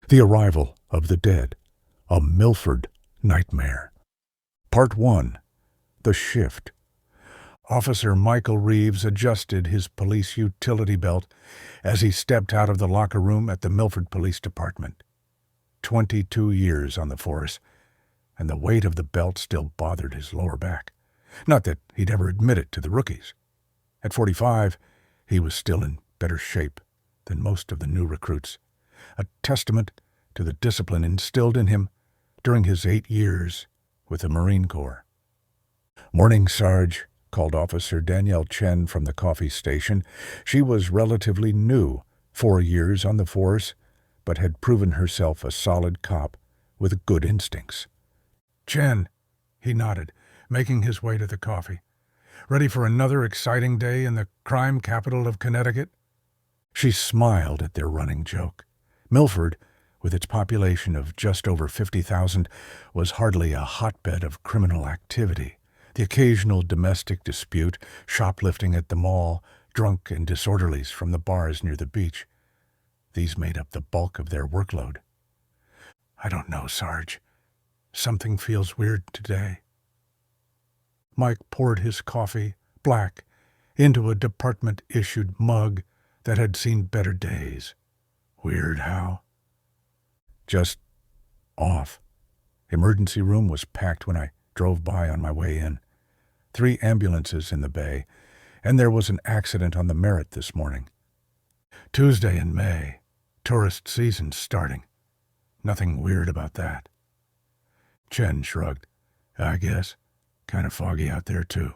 The Arrival of the Dead, a Milford Nightmare. Part 1. The Shift. Officer Michael Reeves adjusted his police utility belt as he stepped out of the locker room at the Milford Police Department. 22 years on the force, and the weight of the belt still bothered his lower back. Not that he'd ever admit it to the rookies. At 45, he was still in better shape than most of the new recruits, a testament to the discipline instilled in him during his 8 years with the Marine Corps. "Morning, Sarge," called Officer Danielle Chen from the coffee station. She was relatively new, 4 years on the force, but had proven herself a solid cop with good instincts. "Chen," he nodded, making his way to the coffee. "Ready for another exciting day in the crime capital of Connecticut?" She smiled at their running joke. Milford, with its population of just over 50,000, was hardly a hotbed of criminal activity. The occasional domestic dispute, shoplifting at the mall, drunk and disorderlies from the bars near the beach. These made up the bulk of their workload. "I don't know, Sarge. Something feels weird today." Mike poured his coffee, black, into a department-issued mug that had seen better days. "Weird how?" "Just off. Emergency room was packed when I drove by on my way in. 3 ambulances in the bay, and there was an accident on the Merritt this morning. Tuesday in May. Tourist season starting. Nothing weird about that." Chen shrugged. "I guess. Kind of foggy out there, too."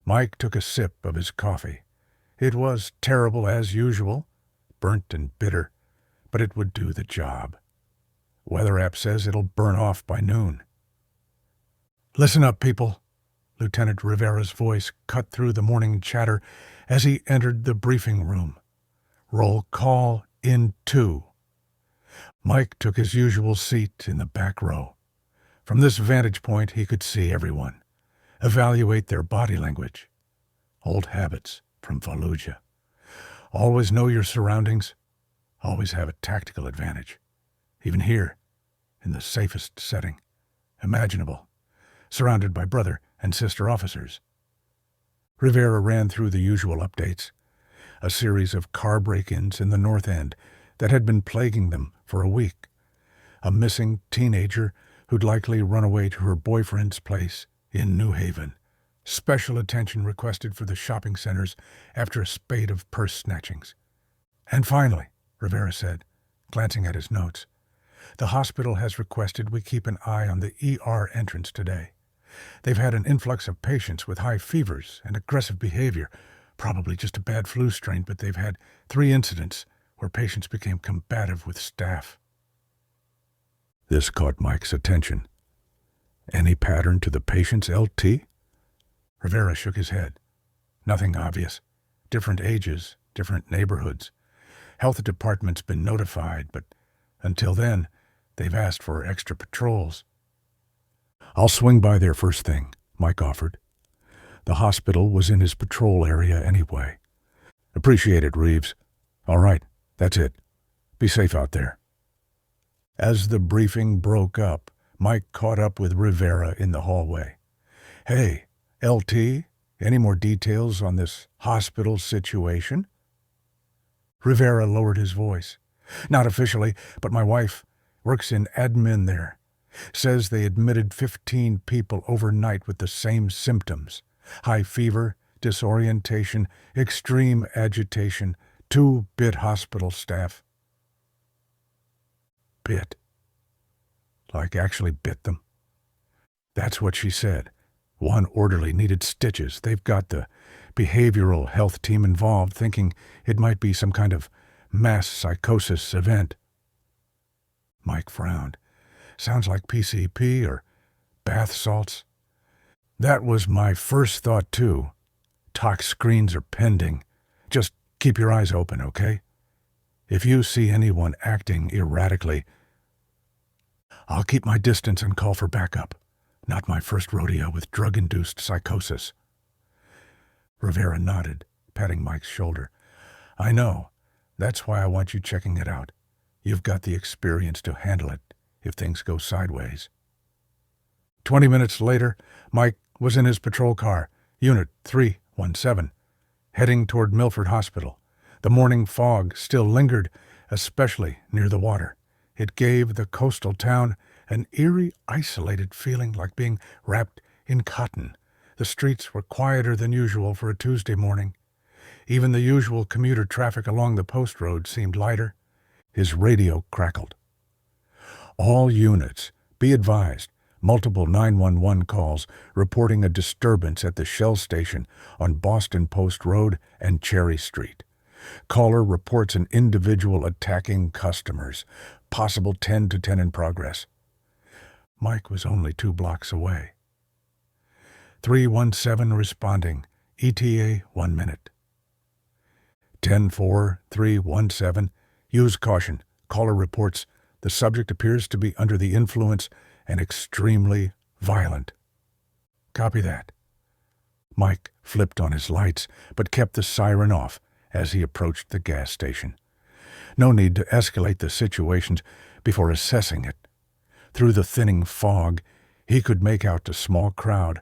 Mike took a sip of his coffee. It was terrible as usual, burnt and bitter, but it would do the job. Weather app says it'll burn off by noon. "Listen up, people." Lieutenant Rivera's voice cut through the morning chatter as he entered the briefing room. "Roll call in 2. Mike took his usual seat in the back row. From this vantage point he could see everyone, evaluate their body language. Old habits from Fallujah. Always know your surroundings, always have a tactical advantage. Even here, in the safest setting imaginable, surrounded by brother and sister officers. Rivera ran through the usual updates. A series of car break-ins in the North End that had been plaguing them for a week. A missing teenager who'd likely run away to her boyfriend's place in New Haven. Special attention requested for the shopping centers after a spate of purse snatchings. "And finally," Rivera said, glancing at his notes, "the hospital has requested we keep an eye on the ER entrance today. They've had an influx of patients with high fevers and aggressive behavior, probably just a bad flu strain, but they've had 3 incidents where patients became combative with staff." This caught Mike's attention. "Any pattern to the patient's LT?" Rivera shook his head. "Nothing obvious. Different ages, different neighborhoods. Health department's been notified, but until then, they've asked for extra patrols." "I'll swing by there first thing," Mike offered. The hospital was in his patrol area anyway. "Appreciate it, Reeves. All right, that's it. Be safe out there." As the briefing broke up, Mike caught up with Rivera in the hallway. "Hey, LT, any more details on this hospital situation?" Rivera lowered his voice. "Not officially, but my wife works in admin there. Says they admitted 15 people overnight with the same symptoms. High fever, disorientation, extreme agitation, 2 bit hospital staff." "Bit? Like actually bit them?" "That's what she said. 1 orderly needed stitches. They've got the behavioral health team involved, thinking it might be some kind of mass psychosis event." Mike frowned. "Sounds like PCP or bath salts." "That was my first thought, too. Tox screens are pending. Just keep your eyes open, okay? If you see anyone acting erratically, I'll keep my distance and call for backup. Not my first rodeo with drug-induced psychosis." Rivera nodded, patting Mike's shoulder. "I know. That's why I want you checking it out. You've got the experience to handle it if things go sideways." 20 minutes later, Mike was in his patrol car, Unit 317, heading toward Milford Hospital. The morning fog still lingered, especially near the water. It gave the coastal town an eerie, isolated feeling like being wrapped in cotton. The streets were quieter than usual for a Tuesday morning. Even the usual commuter traffic along the post road seemed lighter. His radio crackled. "All units, be advised, multiple 911 calls reporting a disturbance at the Shell station on Boston Post Road and Cherry Street. Caller reports an individual attacking customers. Possible 10 to 10 in progress." Mike was only 2 blocks away. 317 responding. ETA 1 minute. 10-4-317. Use caution. Caller reports the subject appears to be under the influence and extremely violent. Copy that. Mike flipped on his lights, but kept the siren off as he approached the gas station. No need to escalate the situation before assessing it. Through the thinning fog, he could make out a small crowd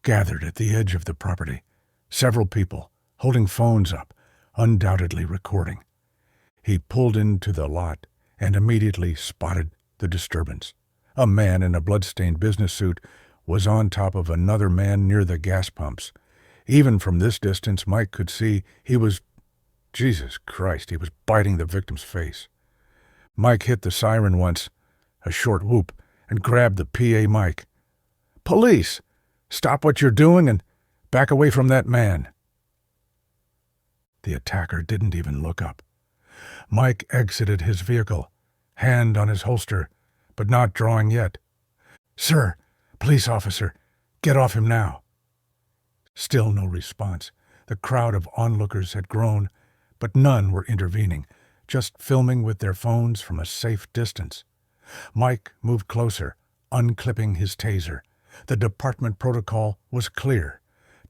gathered at the edge of the property. Several people, holding phones up, undoubtedly recording. He pulled into the lot and immediately spotted the disturbance. A man in a blood-stained business suit was on top of another man near the gas pumps. Even from this distance, Mike could see he was biting the victim's face. Mike hit the siren once, a short whoop, and grabbed the PA mic. "Police! Stop what you're doing and back away from that man." The attacker didn't even look up. Mike exited his vehicle, hand on his holster, but not drawing yet. "Sir, police officer, get off him now." Still no response. The crowd of onlookers had grown, but none were intervening, just filming with their phones from a safe distance. Mike moved closer, unclipping his taser. The department protocol was clear.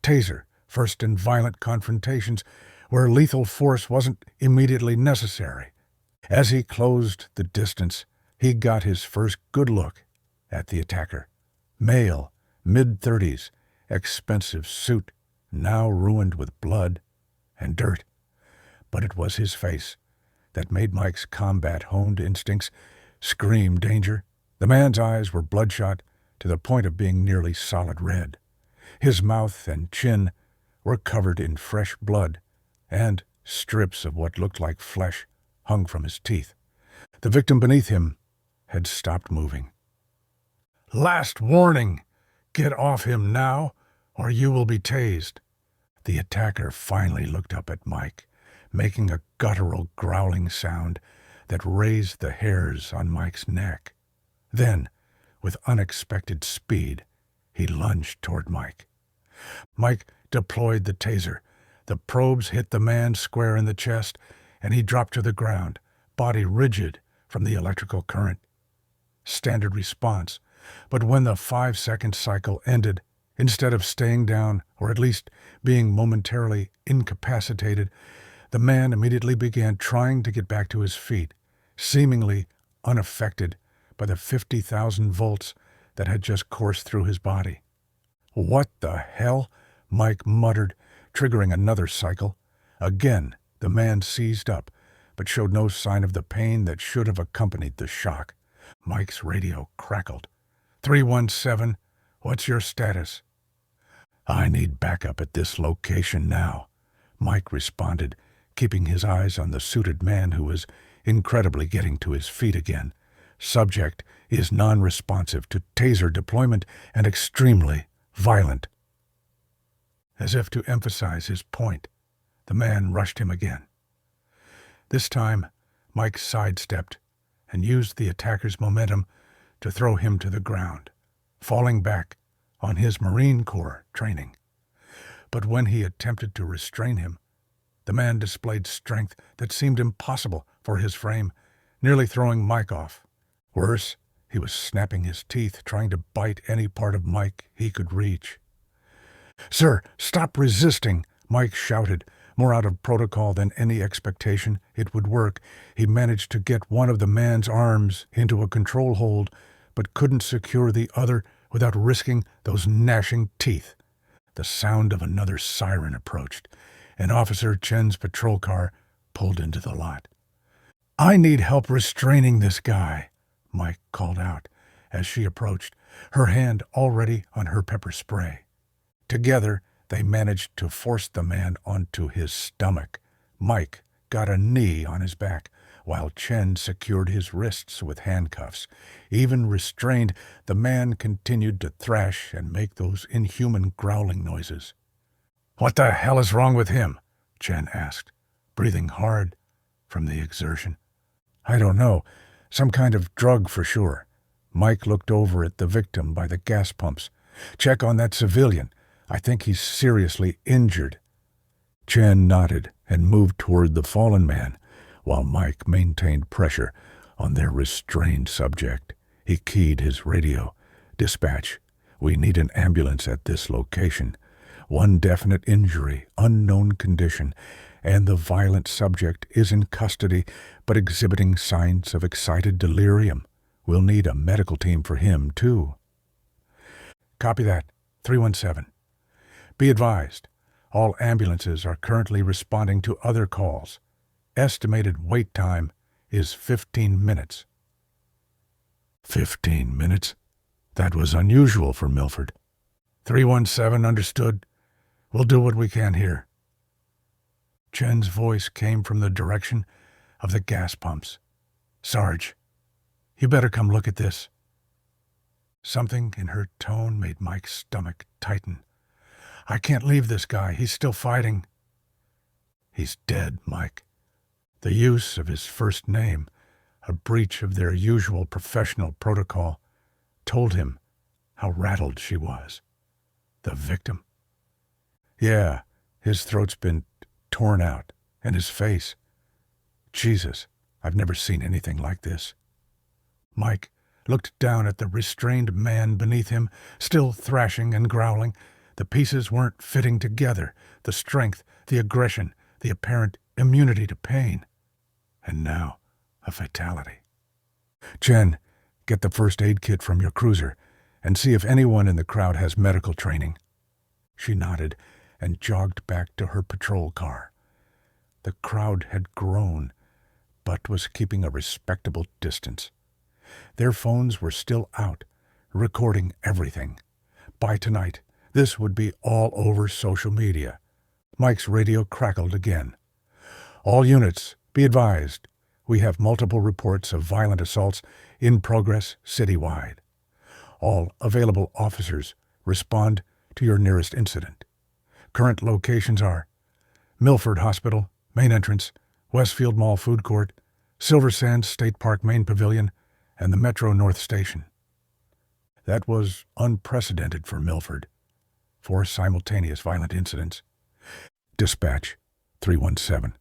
Taser, first in violent confrontations where lethal force wasn't immediately necessary. As he closed the distance, he got his first good look at the attacker. Male, mid-30s, expensive suit, now ruined with blood and dirt. But it was his face that made Mike's combat-honed instincts scream danger. The man's eyes were bloodshot to the point of being nearly solid red. His mouth and chin were covered in fresh blood, and strips of what looked like flesh hung from his teeth. The victim beneath him had stopped moving. "Last warning! Get off him now, or you will be tased." The attacker finally looked up at Mike, making a guttural growling sound that raised the hairs on Mike's neck. Then, with unexpected speed, he lunged toward Mike. Mike deployed the taser. The probes hit the man square in the chest, and he dropped to the ground, body rigid from the electrical current. Standard response. But when the 5-second cycle ended, instead of staying down or at least being momentarily incapacitated, the man immediately began trying to get back to his feet, seemingly unaffected by the 50,000 volts that had just coursed through his body. "What the hell?" Mike muttered, triggering another cycle. Again, the man seized up, but showed no sign of the pain that should have accompanied the shock. Mike's radio crackled. 317, what's your status? "I need backup at this location now," Mike responded, keeping his eyes on the suited man who was incredibly getting to his feet again. "Subject is non-responsive to taser deployment and extremely violent." As if to emphasize his point, the man rushed him again. This time, Mike sidestepped and used the attacker's momentum to throw him to the ground, falling back on his Marine Corps training. But when he attempted to restrain him, the man displayed strength that seemed impossible for his frame, nearly throwing Mike off. Worse, he was snapping his teeth, trying to bite any part of Mike he could reach. "Sir, stop resisting!" Mike shouted, More out of protocol than any expectation it would work, he managed to get one of the man's arms into a control hold, but couldn't secure the other without risking those gnashing teeth. The sound of another siren approached, and Officer Chen's patrol car pulled into the lot. "I need help restraining this guy," Mike called out as she approached, her hand already on her pepper spray. Together, they managed to force the man onto his stomach. Mike got a knee on his back, while Chen secured his wrists with handcuffs. Even restrained, the man continued to thrash and make those inhuman growling noises. "What the hell is wrong with him?" Chen asked, breathing hard from the exertion. "I don't know. Some kind of drug for sure." Mike looked over at the victim by the gas pumps. "Check on that civilian. I think he's seriously injured." Chen nodded and moved toward the fallen man, while Mike maintained pressure on their restrained subject. He keyed his radio. "Dispatch, we need an ambulance at this location. One definite injury, unknown condition, and the violent subject is in custody but exhibiting signs of excited delirium. We'll need a medical team for him, too." "Copy that. 317. Be advised, all ambulances are currently responding to other calls. Estimated wait time is 15 minutes. 15 minutes? That was unusual for Milford. 317 understood. We'll do what we can here. Chen's voice came from the direction of the gas pumps. "Sarge, you better come look at this." Something in her tone made Mike's stomach tighten. "I can't leave this guy. He's still fighting." "He's dead, Mike." The use of his first name, a breach of their usual professional protocol, told him how rattled she was. The victim? Yeah, his throat's been torn out, and his face. Jesus, I've never seen anything like this. Mike looked down at the restrained man beneath him, still thrashing and growling. The pieces weren't fitting together, the strength, the aggression, the apparent immunity to pain. And now, a fatality. "Chen, get the first aid kit from your cruiser and see if anyone in the crowd has medical training." She nodded and jogged back to her patrol car. The crowd had grown, but was keeping a respectable distance. Their phones were still out, recording everything. By tonight, this would be all over social media. Mike's radio crackled again. "All units, be advised. We have multiple reports of violent assaults in progress citywide. All available officers respond to your nearest incident. Current locations are Milford Hospital, main entrance, Westfield Mall Food Court, Silver Sands State Park Main Pavilion, and the Metro North Station." That was unprecedented for Milford. 4 simultaneous violent incidents. "Dispatch, 317.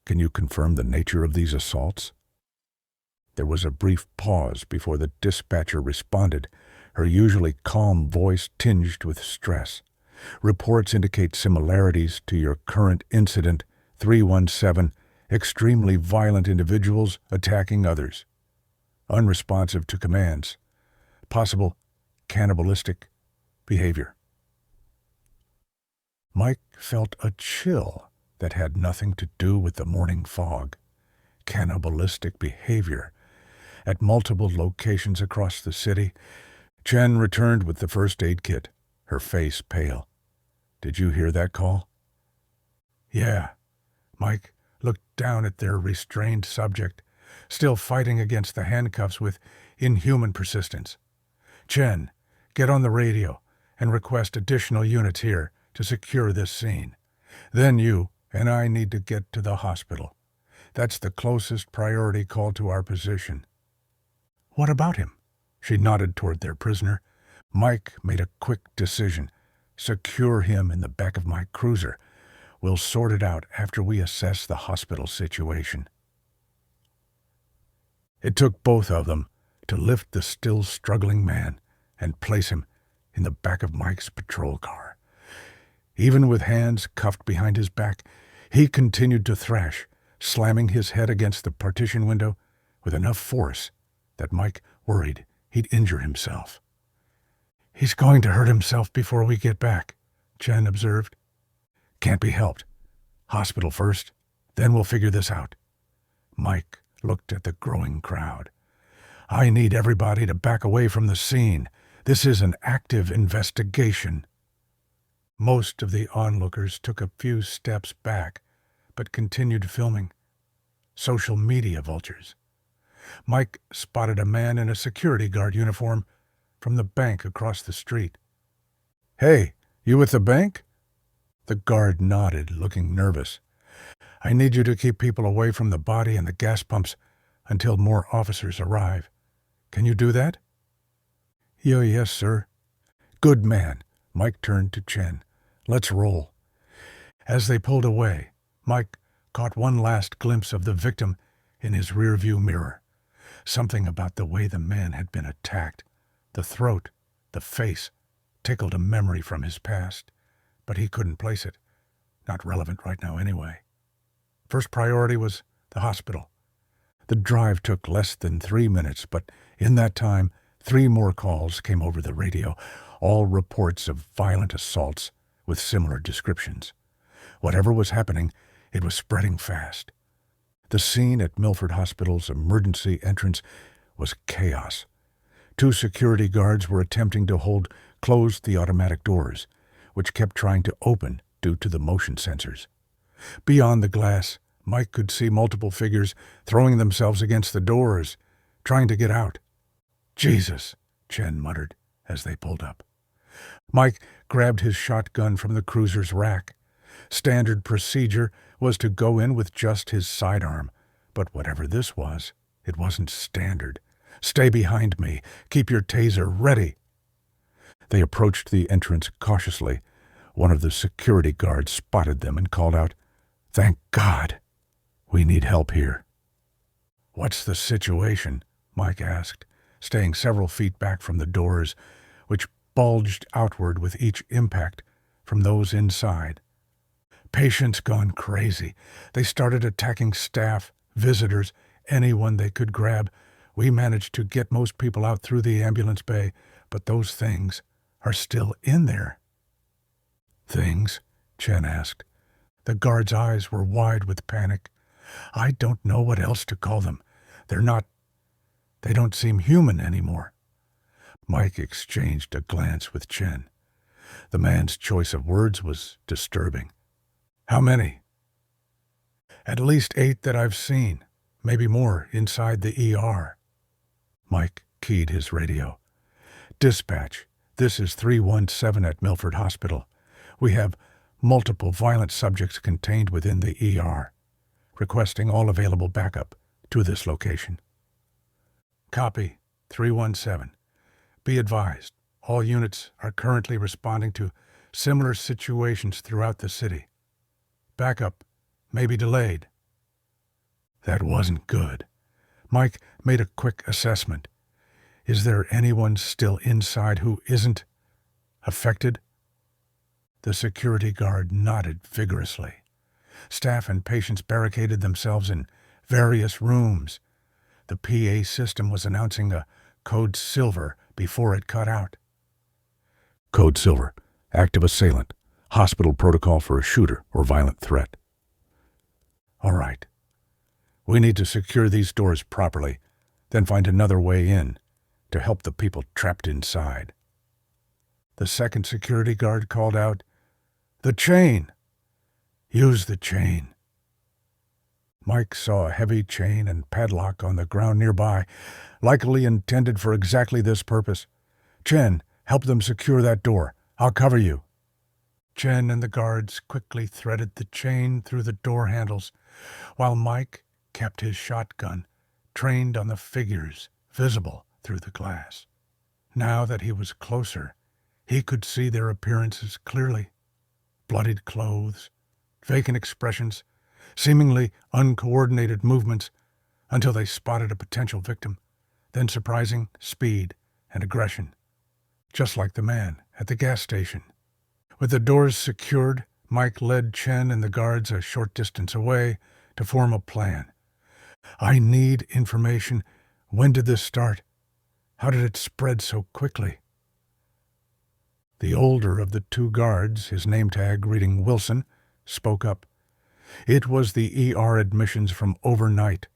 Can you confirm the nature of these assaults?" There was a brief pause before the dispatcher responded, her usually calm voice tinged with stress. "Reports indicate similarities to your current incident, 317, extremely violent individuals attacking others. Unresponsive to commands. Possible cannibalistic behavior." Mike felt a chill that had nothing to do with the morning fog. Cannibalistic behavior. At multiple locations across the city, Chen returned with the first aid kit, her face pale. "Did you hear that call?" "Yeah." Mike looked down at their restrained subject, still fighting against the handcuffs with inhuman persistence. "Chen, get on the radio and request additional units here to secure this scene. Then you and I need to get to the hospital. That's the closest priority call to our position." "What about him?" She nodded toward their prisoner. Mike made a quick decision. "Secure him in the back of my cruiser. We'll sort it out after we assess the hospital situation." It took both of them to lift the still struggling man and place him in the back of Mike's patrol car. Even with hands cuffed behind his back, He continued to thrash, slamming his head against the partition window with enough force that Mike worried he'd injure himself. "He's going to hurt himself before we get back," Chen observed. "Can't be helped. Hospital first, then we'll figure this out." Mike looked at the growing crowd. "I need everybody to back away from the scene. This is an active investigation." Most of the onlookers took a few steps back, but continued filming. Social media vultures. Mike spotted a man in a security guard uniform from the bank across the street. "Hey, you with the bank?" The guard nodded, looking nervous. "I need you to keep people away from the body and the gas pumps until more officers arrive. Can you do that?" Yes, sir." "Good man." Mike turned to Chen. "Let's roll." As they pulled away, Mike caught one last glimpse of the victim in his rearview mirror. Something about the way the man had been attacked, the throat, the face, tickled a memory from his past, but he couldn't place it. Not relevant right now anyway. First priority was the hospital. The drive took less than 3 minutes, but in that time, 3 more calls came over the radio, all reports of violent assaults with similar descriptions. Whatever was happening, it was spreading fast. The scene at Milford Hospital's emergency entrance was chaos. 2 security guards were attempting to hold closed the automatic doors, which kept trying to open due to the motion sensors. Beyond the glass, Mike could see multiple figures throwing themselves against the doors, trying to get out. "Jesus," Chen muttered as they pulled up. Mike grabbed his shotgun from the cruiser's rack. Standard procedure was to go in with just his sidearm, but whatever this was, it wasn't standard. "Stay behind me. Keep your taser ready." They approached the entrance cautiously. One of the security guards spotted them and called out, "Thank God. We need help here." "What's the situation?" Mike asked, staying several feet back from the doors, which bulged outward with each impact from those inside. "Patients gone crazy. They started attacking staff, visitors, anyone they could grab. We managed to get most people out through the ambulance bay, but those things are still in there." "Things?" Chen asked. The guard's eyes were wide with panic. "I don't know what else to call them. They don't seem human anymore." Mike exchanged a glance with Chen. The man's choice of words was disturbing. "How many?" "At least 8 that I've seen, maybe more inside the ER." Mike keyed his radio. "Dispatch, this is 317 at Milford Hospital. We have multiple violent subjects contained within the ER. Requesting all available backup to this location." "Copy, 317. Be advised, all units are currently responding to similar situations throughout the city. Backup may be delayed." That wasn't good. Mike made a quick assessment. Is there anyone still inside who isn't affected? The security guard nodded vigorously. Staff and patients barricaded themselves in various rooms. The PA system was announcing a code silver before it cut out. "Code silver, active assailant, hospital protocol for a shooter or violent threat." "All right. We need to secure these doors properly, then find another way in to help the people trapped inside." The second security guard called out, "The chain! Use the chain." Mike saw a heavy chain and padlock on the ground nearby, likely intended for exactly this purpose. "Chen, help them secure that door. I'll cover you." Chen and the guards quickly threaded the chain through the door handles, while Mike kept his shotgun trained on the figures visible through the glass. Now that he was closer, he could see their appearances clearly. Bloodied clothes, vacant expressions, seemingly uncoordinated movements until they spotted a potential victim, then surprising speed and aggression, just like the man at the gas station. With the doors secured, Mike led Chen and the guards a short distance away to form a plan. I need information. When did this start? How did it spread so quickly? The older of the two guards, his name tag reading Wilson, spoke up. It was the ER admissions from overnight.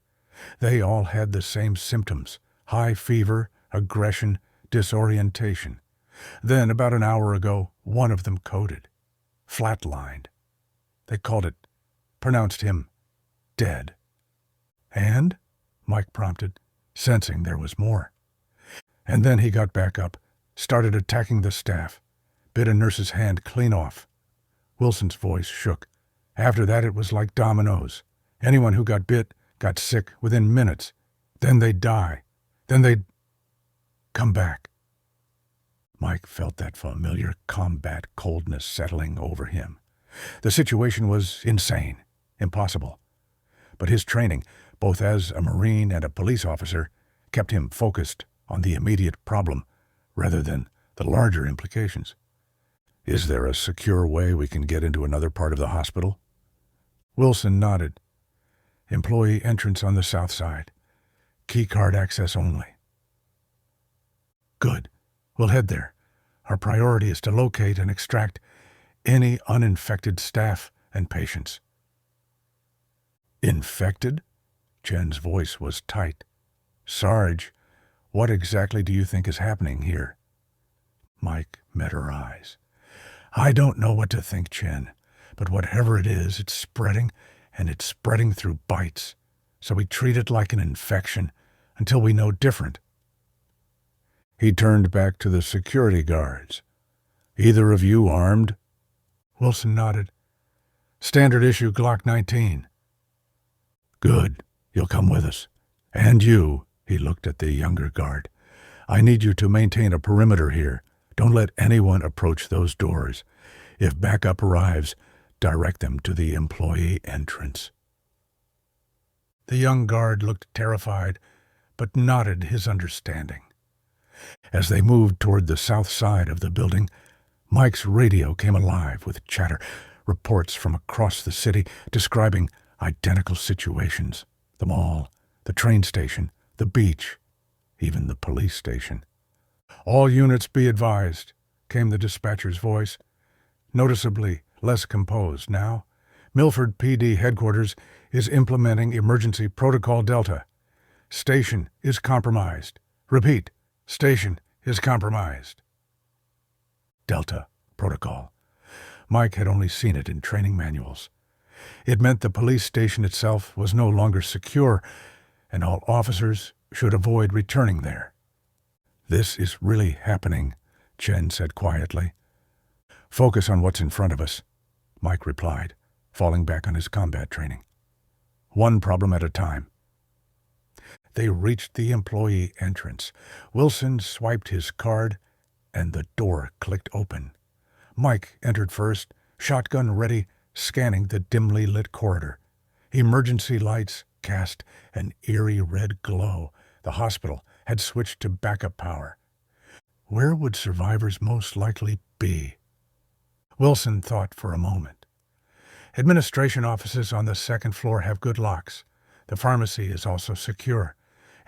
They all had the same symptoms: high fever, aggression, disorientation. Then, about an hour ago, one of them coded. Flatlined. They pronounced him dead. And? Mike prompted, sensing there was more. And then he got back up, started attacking the staff, bit a nurse's hand clean off. Wilson's voice shook. After that it was like dominoes. Anyone who got bit got sick within minutes. Then they'd die. Then they'd come back. Mike felt that familiar combat coldness settling over him. The situation was insane, impossible. But his training, both as a Marine and a police officer, kept him focused on the immediate problem rather than the larger implications. Is there a secure way we can get into another part of the hospital? Wilson nodded. Employee entrance on the south side. Keycard access only. Good. We'll head there. Our priority is to locate and extract any uninfected staff and patients. Infected? Chen's voice was tight. Sarge, what exactly do you think is happening here? Mike met her eyes. I don't know what to think, Chen, but whatever it is, it's spreading, and it's spreading through bites. So we treat it like an infection until we know different. He turned back to the security guards. Either of you armed? Wilson nodded. Standard issue Glock 19. Good. You'll come with us. And you, he looked at the younger guard. I need you to maintain a perimeter here. Don't let anyone approach those doors. If backup arrives, direct them to the employee entrance. The young guard looked terrified, but nodded his understanding. As they moved toward the south side of the building, Mike's radio came alive with chatter, reports from across the city describing identical situations. The mall, the train station, the beach, even the police station. All units be advised, came the dispatcher's voice, noticeably less composed now. Milford PD headquarters is implementing emergency protocol Delta. Station is compromised. Repeat, station is compromised. Delta protocol. Mike had only seen it in training manuals. It meant the police station itself was no longer secure, and all officers should avoid returning there. This is really happening, Chen said quietly. Focus on what's in front of us, Mike replied, falling back on his combat training. One problem at a time. They reached the employee entrance. Wilson swiped his card, and the door clicked open. Mike entered first, shotgun ready, scanning the dimly lit corridor. Emergency lights cast an eerie red glow. The hospital had switched to backup power. Where would survivors most likely be? Wilson thought for a moment. Administration offices on the second floor have good locks. The pharmacy is also secure,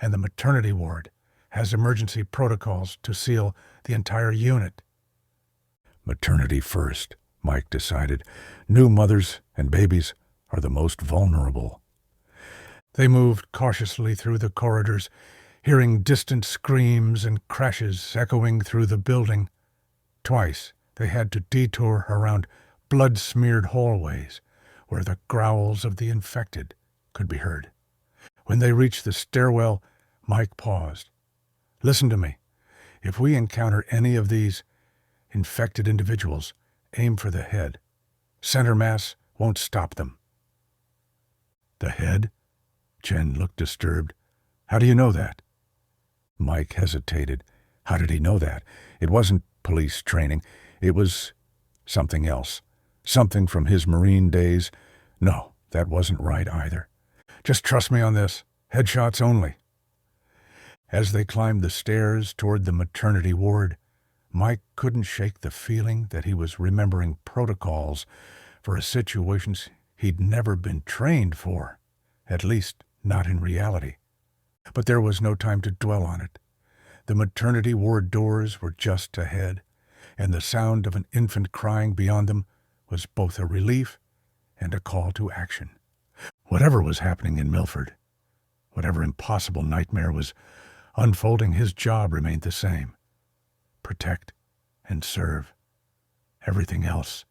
and the maternity ward has emergency protocols to seal the entire unit. Maternity first, Mike decided. New mothers and babies are the most vulnerable. They moved cautiously through the corridors, hearing distant screams and crashes echoing through the building. Twice they had to detour around blood-smeared hallways where the growls of the infected could be heard. When they reached the stairwell, Mike paused. Listen to me. If we encounter any of these infected individuals, aim for the head. Center mass won't stop them. The head? Chen looked disturbed. How do you know that? Mike hesitated. How did he know that? It wasn't police training. It was something else. Something from his Marine days. No, that wasn't right either. Just trust me on this. Headshots only. As they climbed the stairs toward the maternity ward, Mike couldn't shake the feeling that he was remembering protocols for a situation he'd never been trained for, at least not in reality. But there was no time to dwell on it. The maternity ward doors were just ahead, and the sound of an infant crying beyond them was both a relief and a call to action. Whatever was happening in Milford, whatever impossible nightmare was unfolding, his job remained the same: protect and serve. Everything else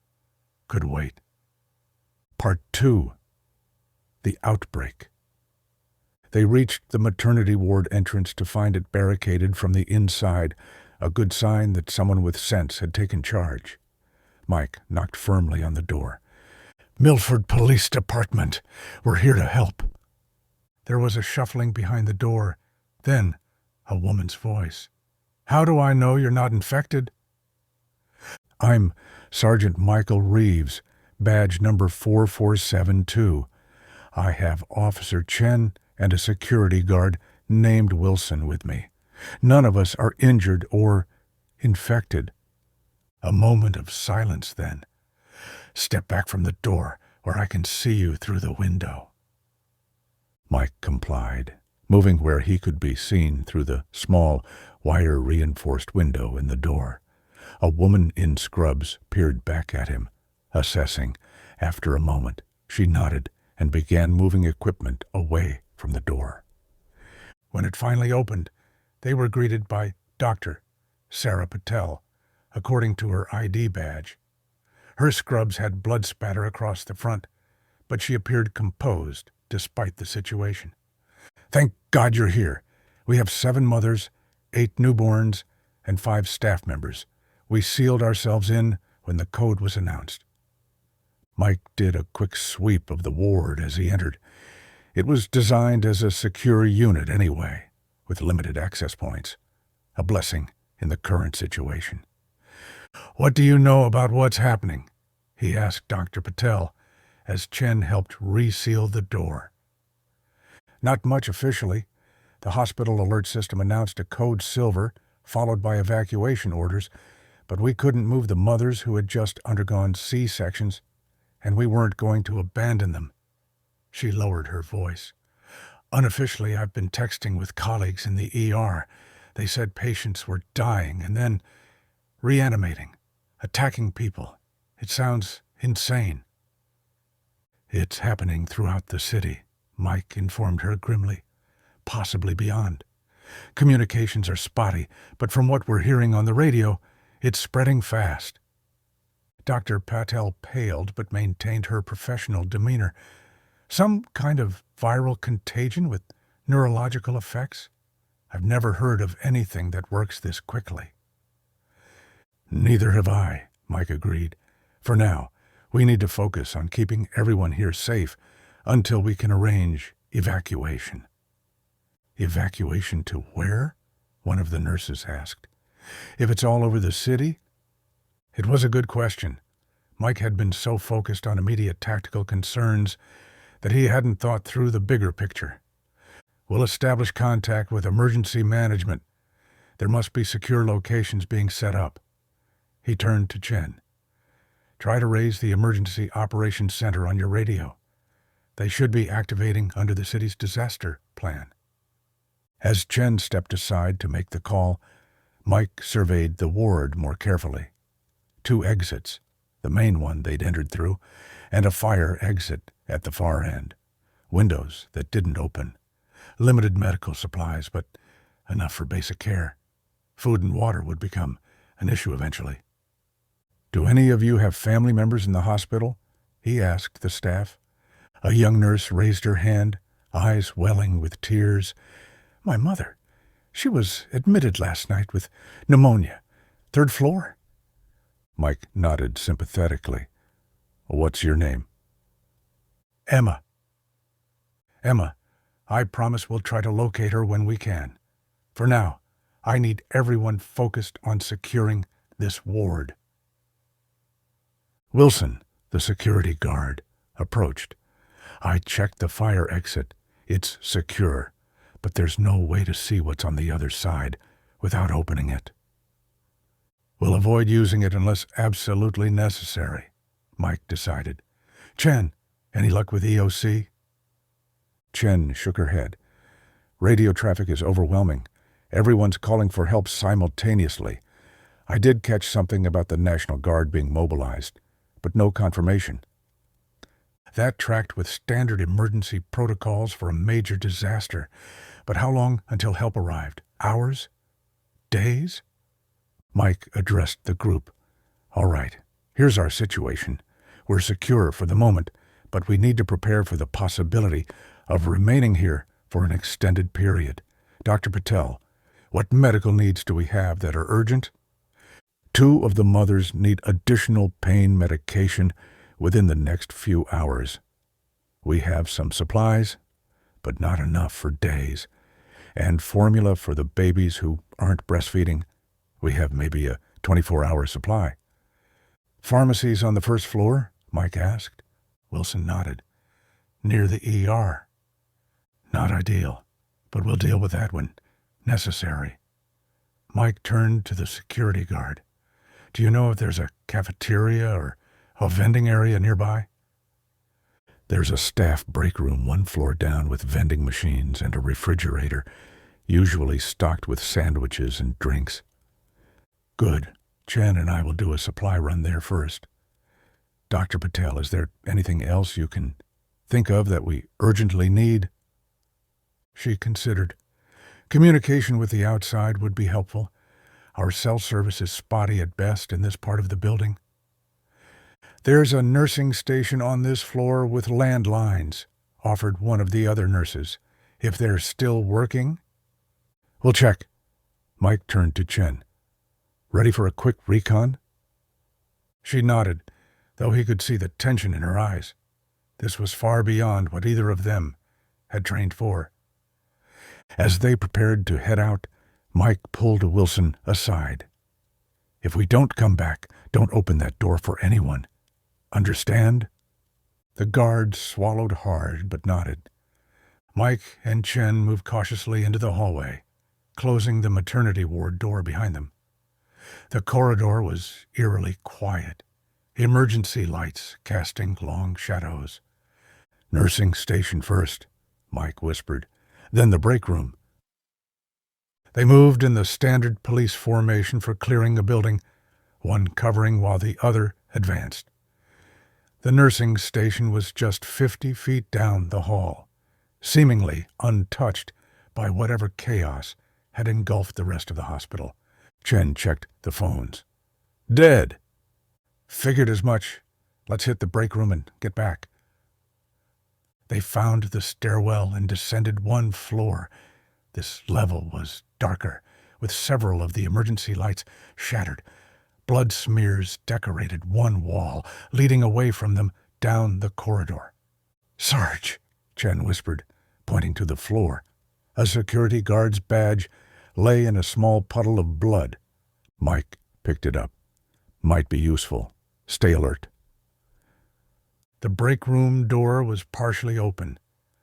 could wait. Part 2. The Outbreak. They reached the maternity ward entrance to find it barricaded from the inside, a good sign that someone with sense had taken charge. Mike knocked firmly on the door. "Milford Police Department. We're here to help." There was a shuffling behind the door, then a woman's voice. "How do I know you're not infected?" "I'm Sergeant Michael Reeves, badge number 4472. I have Officer Chen and a security guard named Wilson with me. None of us are injured or infected." A moment of silence then. "Step back from the door where I can see you through the window." Mike complied, moving where he could be seen through the small, wire-reinforced window in the door. A woman in scrubs peered back at him, assessing. After a moment, she nodded and began moving equipment away from the door. When it finally opened, they were greeted by Dr. Sarah Patel, according to her ID badge. Her scrubs had blood spatter across the front, but she appeared composed despite the situation. "Thank God you're here. We have 7 mothers, 8 newborns, and 5 staff members. We sealed ourselves in when the code was announced." Mike did a quick sweep of the ward as he entered. It was designed as a secure unit anyway, with limited access points. A blessing in the current situation. "What do you know about what's happening?" he asked Dr. Patel, as Chen helped reseal the door. "Not much officially. The hospital alert system announced a code silver, followed by evacuation orders, but we couldn't move the mothers who had just undergone C-sections, and we weren't going to abandon them." She lowered her voice. "Unofficially, I've been texting with colleagues in the ER. They said patients were dying and then reanimating, attacking people. It sounds insane." "It's happening throughout the city," Mike informed her grimly. "Possibly beyond. Communications are spotty, but from what we're hearing on the radio, it's spreading fast." Dr. Patel paled but maintained her professional demeanor. "Some kind of viral contagion with neurological effects? I've never heard of anything that works this quickly." "Neither have I," Mike agreed. "For now, we need to focus on keeping everyone here safe until we can arrange evacuation." "Evacuation to where?" one of the nurses asked. "If it's all over the city?" It was a good question. Mike had been so focused on immediate tactical concerns that he hadn't thought through the bigger picture. "We'll establish contact with emergency management. There must be secure locations being set up." He turned to Chen. "Try to raise the Emergency Operations Center on your radio. They should be activating under the city's disaster plan." As Chen stepped aside to make the call, Mike surveyed the ward more carefully. 2 exits, the main one they'd entered through, and a fire exit at the far end. Windows that didn't open. Limited medical supplies, but enough for basic care. Food and water would become an issue eventually. "Do any of you have family members in the hospital?" he asked the staff. A young nurse raised her hand, eyes welling with tears. "My mother. She was admitted last night with pneumonia. 3rd floor." Mike nodded sympathetically. "What's your name?" "Emma." "Emma, I promise we'll try to locate her when we can. For now, I need everyone focused on securing this ward." Wilson, the security guard, approached. "I checked the fire exit. It's secure, but there's no way to see what's on the other side without opening it." "We'll avoid using it unless absolutely necessary," Mike decided. Chen, any luck with EOC? Chen shook her head. Radio traffic is overwhelming. Everyone's calling for help simultaneously. I did catch something about the National Guard being mobilized, but no confirmation. That tracked with standard emergency protocols for a major disaster. But how long until help arrived? Hours? Days? Mike addressed the group. All right, here's our situation. We're secure for the moment, but we need to prepare for the possibility of remaining here for an extended period. Dr. Patel, what medical needs do we have that are urgent? 2 of the mothers need additional pain medication within the next few hours. We have some supplies, but not enough for days. And formula for the babies who aren't breastfeeding. We have maybe a 24-hour supply. Pharmacies on the first floor? Mike asked. Wilson nodded. Near the ER. Not ideal, but we'll deal with that when necessary. Mike turned to the security guard. Do you know if there's a cafeteria or a vending area nearby? There's a staff break room 1 floor down with vending machines and a refrigerator, usually stocked with sandwiches and drinks. Good. Chen and I will do a supply run there first. Dr. Patel, is there anything else you can think of that we urgently need? She considered. Communication with the outside would be helpful. Our cell service is spotty at best in this part of the building. There's a nursing station on this floor with landlines, offered one of the other nurses. If they're still working? We'll check. Mike turned to Chen. Ready for a quick recon? She nodded, though he could see the tension in her eyes. This was far beyond what either of them had trained for. As they prepared to head out, Mike pulled Wilson aside. If we don't come back, don't open that door for anyone. Understand? The guard swallowed hard but nodded. Mike and Chen moved cautiously into the hallway, closing the maternity ward door behind them. The corridor was eerily quiet, emergency lights casting long shadows. Nursing station first, Mike whispered, then the break room. They moved in the standard police formation for clearing the building, one covering while the other advanced. The nursing station was just 50 feet down the hall, seemingly untouched by whatever chaos had engulfed the rest of the hospital. Chen checked the phones. Dead. Figured as much. Let's hit the break room and get back. They found the stairwell and descended 1 floor. This level was darker, with several of the emergency lights shattered. Blood smears decorated 1 wall, leading away from them down the corridor. Sarge, Chen whispered, pointing to the floor. A security guard's badge lay in a small puddle of blood. Mike picked it up. Might be useful. Stay alert. The break room door was partially open.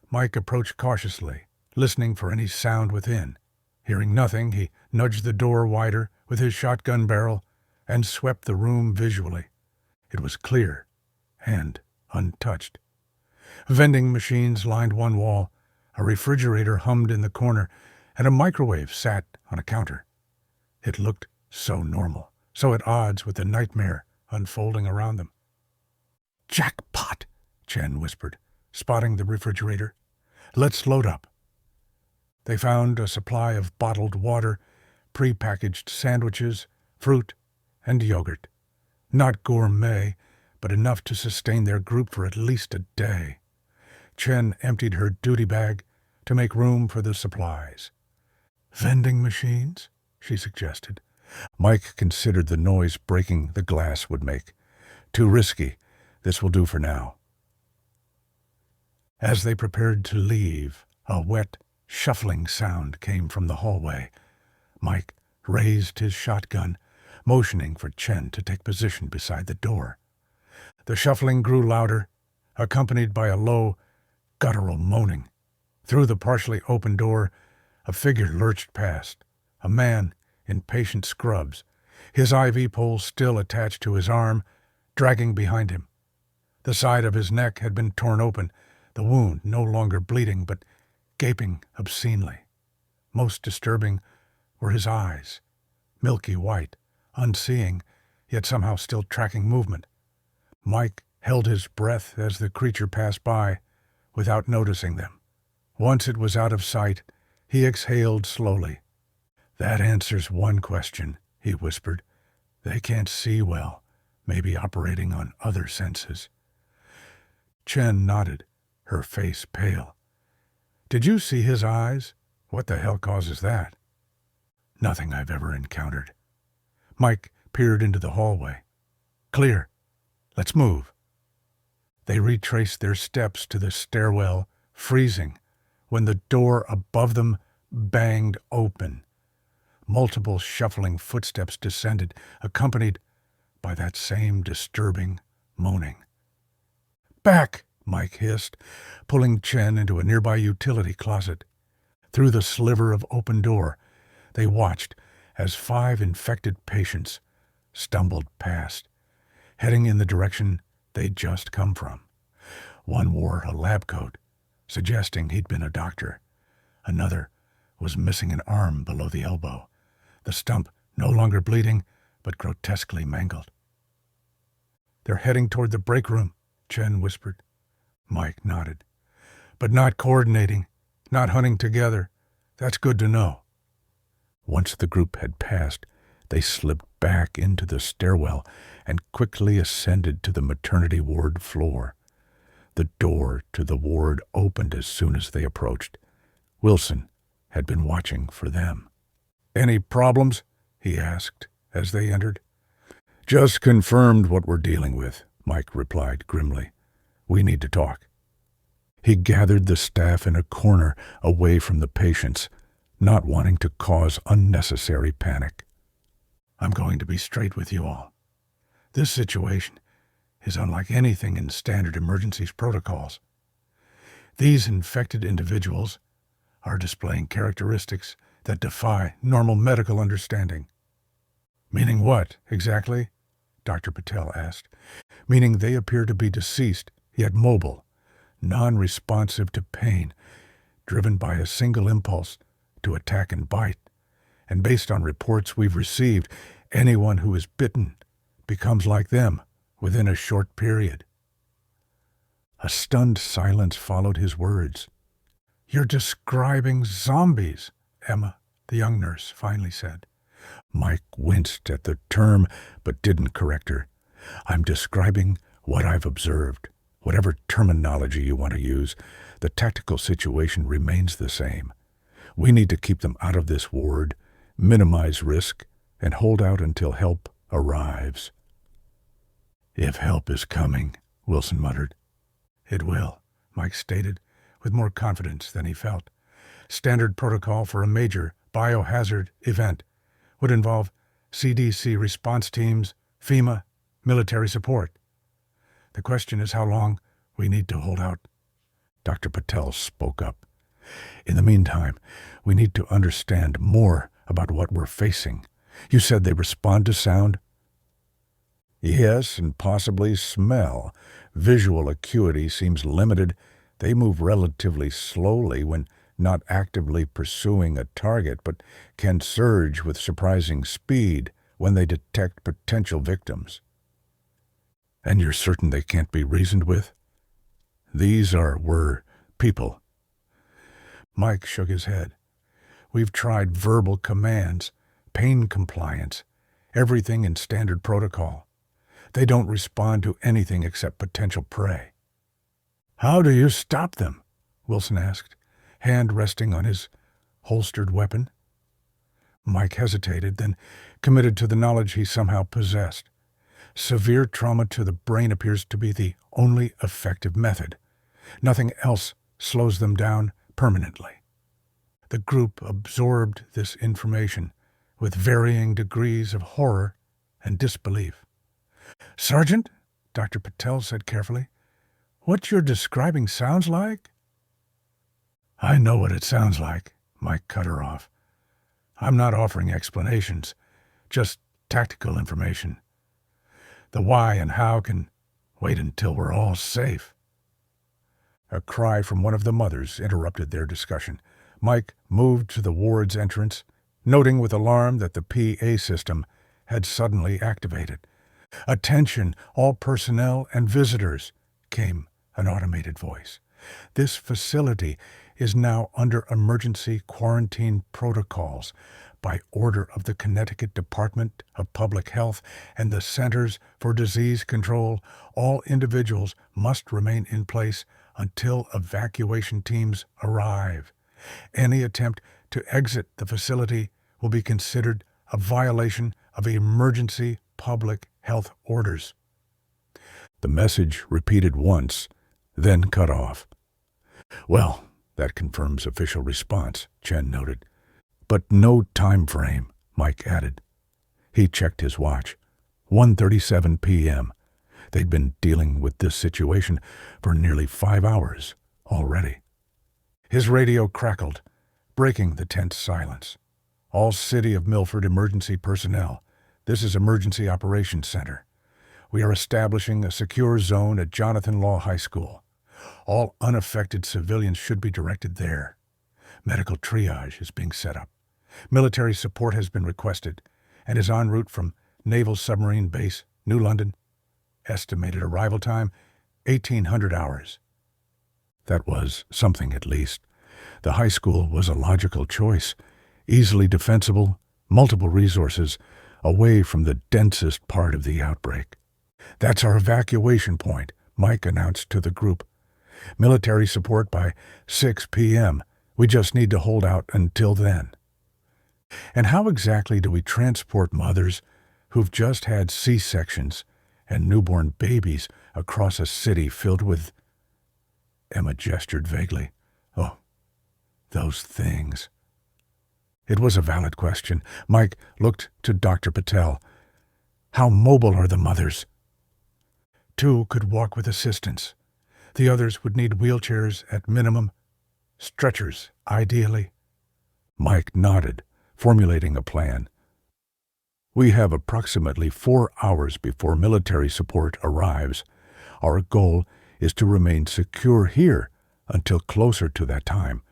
Mike approached cautiously, listening for any sound within. Hearing nothing, he nudged the door wider with his shotgun barrel and swept the room visually. It was clear and untouched. Vending machines lined 1 wall, a refrigerator hummed in the corner, and a microwave sat on a counter. It looked so normal, so at odds with the nightmare unfolding around them. Jackpot, Chen whispered, spotting the refrigerator. Let's load up. They found a supply of bottled water, pre-packaged sandwiches, fruit, and yogurt. Not gourmet, but enough to sustain their group for at least a day. Chen emptied her duty bag to make room for the supplies. Vending machines? She suggested. Mike considered the noise breaking the glass would make. Too risky. This will do for now. As they prepared to leave, a wet, shuffling sound came from the hallway. Mike raised his shotgun, motioning for Chen to take position beside the door. The shuffling grew louder, accompanied by a low, guttural moaning. Through the partially open door, a figure lurched past, a man in patient scrubs, his IV pole still attached to his arm, dragging behind him. The side of his neck had been torn open, the wound no longer bleeding but gaping obscenely. Most disturbing were his eyes, milky white, unseeing, yet somehow still tracking movement. Mike held his breath as the creature passed by, without noticing them. Once it was out of sight, he exhaled slowly. "That answers one question," he whispered. "They can't see well, maybe operating on other senses." Chen nodded, her face pale. "Did you see his eyes? What the hell causes that?" "Nothing I've ever encountered." Mike peered into the hallway. "Clear. Let's move." They retraced their steps to the stairwell, freezing, when the door above them banged open. Multiple shuffling footsteps descended, accompanied by that same disturbing moaning. "Back!" Mike hissed, pulling Chen into a nearby utility closet. Through the sliver of open door, they watched as 5 infected patients stumbled past, heading in the direction they'd just come from. One wore a lab coat, suggesting he'd been a doctor. Another was missing an arm below the elbow, the stump no longer bleeding, but grotesquely mangled. "They're heading toward the break room," Chen whispered. Mike nodded. "But not coordinating, not hunting together. That's good to know." Once the group had passed, they slipped back into the stairwell and quickly ascended to the maternity ward floor. The door to the ward opened as soon as they approached. Wilson had been watching for them. "Any problems?" he asked as they entered. "Just confirmed what we're dealing with," Mike replied grimly. "We need to talk." He gathered the staff in a corner away from the patients, not wanting to cause unnecessary panic. "I'm going to be straight with you all. This situation is unlike anything in standard emergencies protocols. These infected individuals are displaying characteristics that defy normal medical understanding." "Meaning what, exactly?" Dr. Patel asked. "Meaning they appear to be deceased, yet mobile, non-responsive to pain, driven by a single impulse to attack and bite. And based on reports we've received, anyone who is bitten becomes like them within a short period." A stunned silence followed his words. "You're describing zombies," Emma, the young nurse, finally said. Mike winced at the term, but didn't correct her. "I'm describing what I've observed. Whatever terminology you want to use, the tactical situation remains the same. We need to keep them out of this ward, minimize risk, and hold out until help arrives." "If help is coming," Wilson muttered. "It will," Mike stated, with more confidence than he felt. Standard protocol for a major biohazard event would involve CDC response teams, FEMA, military support. The question is how long we need to hold out. Dr. Patel spoke up. "In the meantime, we need to understand more about what we're facing. You said they respond to sound?" "Yes, and possibly smell. Visual acuity seems limited. They move relatively slowly when not actively pursuing a target, but can surge with surprising speed when they detect potential victims." "And you're certain they can't be reasoned with?" Were people." Mike shook his head. "We've tried verbal commands, pain compliance, everything in standard protocol. They don't respond to anything except potential prey." "How do you stop them?" Wilson asked, hand resting on his holstered weapon. Mike hesitated, then committed to the knowledge he somehow possessed. Severe trauma to the brain appears to be the only effective method. Nothing else slows them down permanently. The group absorbed this information with varying degrees of horror and disbelief. "Sergeant," Dr. Patel said carefully, "what you're describing sounds like—" "I know what it sounds like," Mike cut her off. "I'm not offering explanations, just tactical information. The why and how can Wait until we're all safe." A cry from one of the mothers interrupted their discussion. Mike moved to the ward's entrance, noting with alarm that the PA system had suddenly activated. "Attention, all personnel and visitors," came an automated voice. "This facility is now under emergency quarantine protocols by order of the Connecticut Department of Public Health and the Centers for Disease Control. All individuals must remain in place until evacuation teams arrive. Any attempt to exit the facility will be considered a violation of emergency public health orders." The message repeated once, then cut off. "Well, that confirms official response," Chen noted. "But no time frame," Mike added. He checked his watch. 1:37 p.m. They'd been dealing with this situation for nearly 5 hours already. His radio crackled, breaking the tense silence. "All City of Milford emergency personnel. This is Emergency Operations Center. We are establishing a secure zone at Jonathan Law High School. All unaffected civilians should be directed there. Medical triage is being set up. Military support has been requested and is en route from Naval Submarine Base, New London. Estimated arrival time, 1800 hours." That was something at least. The high school was a logical choice, easily defensible, multiple resources, away from the densest part of the outbreak. "That's our evacuation point," Mike announced to the group. "Military support by 6 p.m. We just need to hold out until then." And how exactly do we transport mothers who've just had C-sections and newborn babies across a city filled with... Emma gestured vaguely. "Oh, those things." It was a valid question. Mike looked to Dr. Patel. "How mobile are the mothers?" "2 could walk with assistance. The others would need wheelchairs at minimum. Stretchers, ideally." Mike nodded, formulating a plan. "We have approximately 4 hours before military support arrives. Our goal is to remain secure here until closer to that time,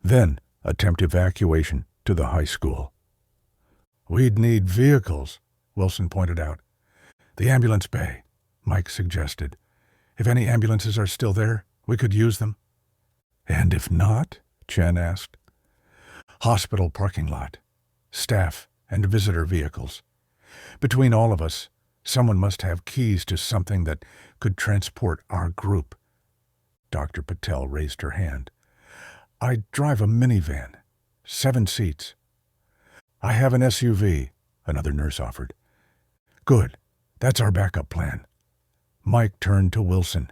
then attempt evacuation to the high school." "We'd need vehicles," Wilson pointed out. "The ambulance bay," Mike suggested. "If any ambulances are still there, we could use them." "And if not?" Chen asked. "Hospital parking lot, staff, and visitor vehicles. Between all of us, someone must have keys to something that could transport our group." Dr. Patel raised her hand. "I drive a minivan, 7 seats." "I have an SUV," another nurse offered. "Good. That's our backup plan." Mike turned to Wilson.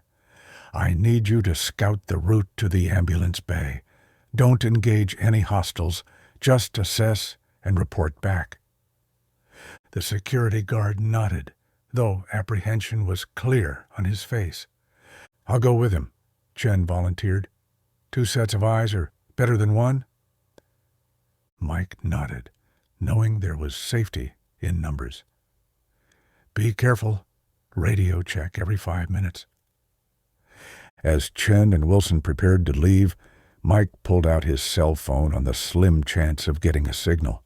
"I need you to scout the route to the ambulance bay. Don't engage any hostiles. Just assess and report back." The security guard nodded, though apprehension was clear on his face. "I'll go with him," Chen volunteered. 2 sets of eyes are better than 1? Mike nodded, knowing there was safety in numbers. "Be careful. Radio check every 5 minutes." As Chen and Wilson prepared to leave, Mike pulled out his cell phone on the slim chance of getting a signal.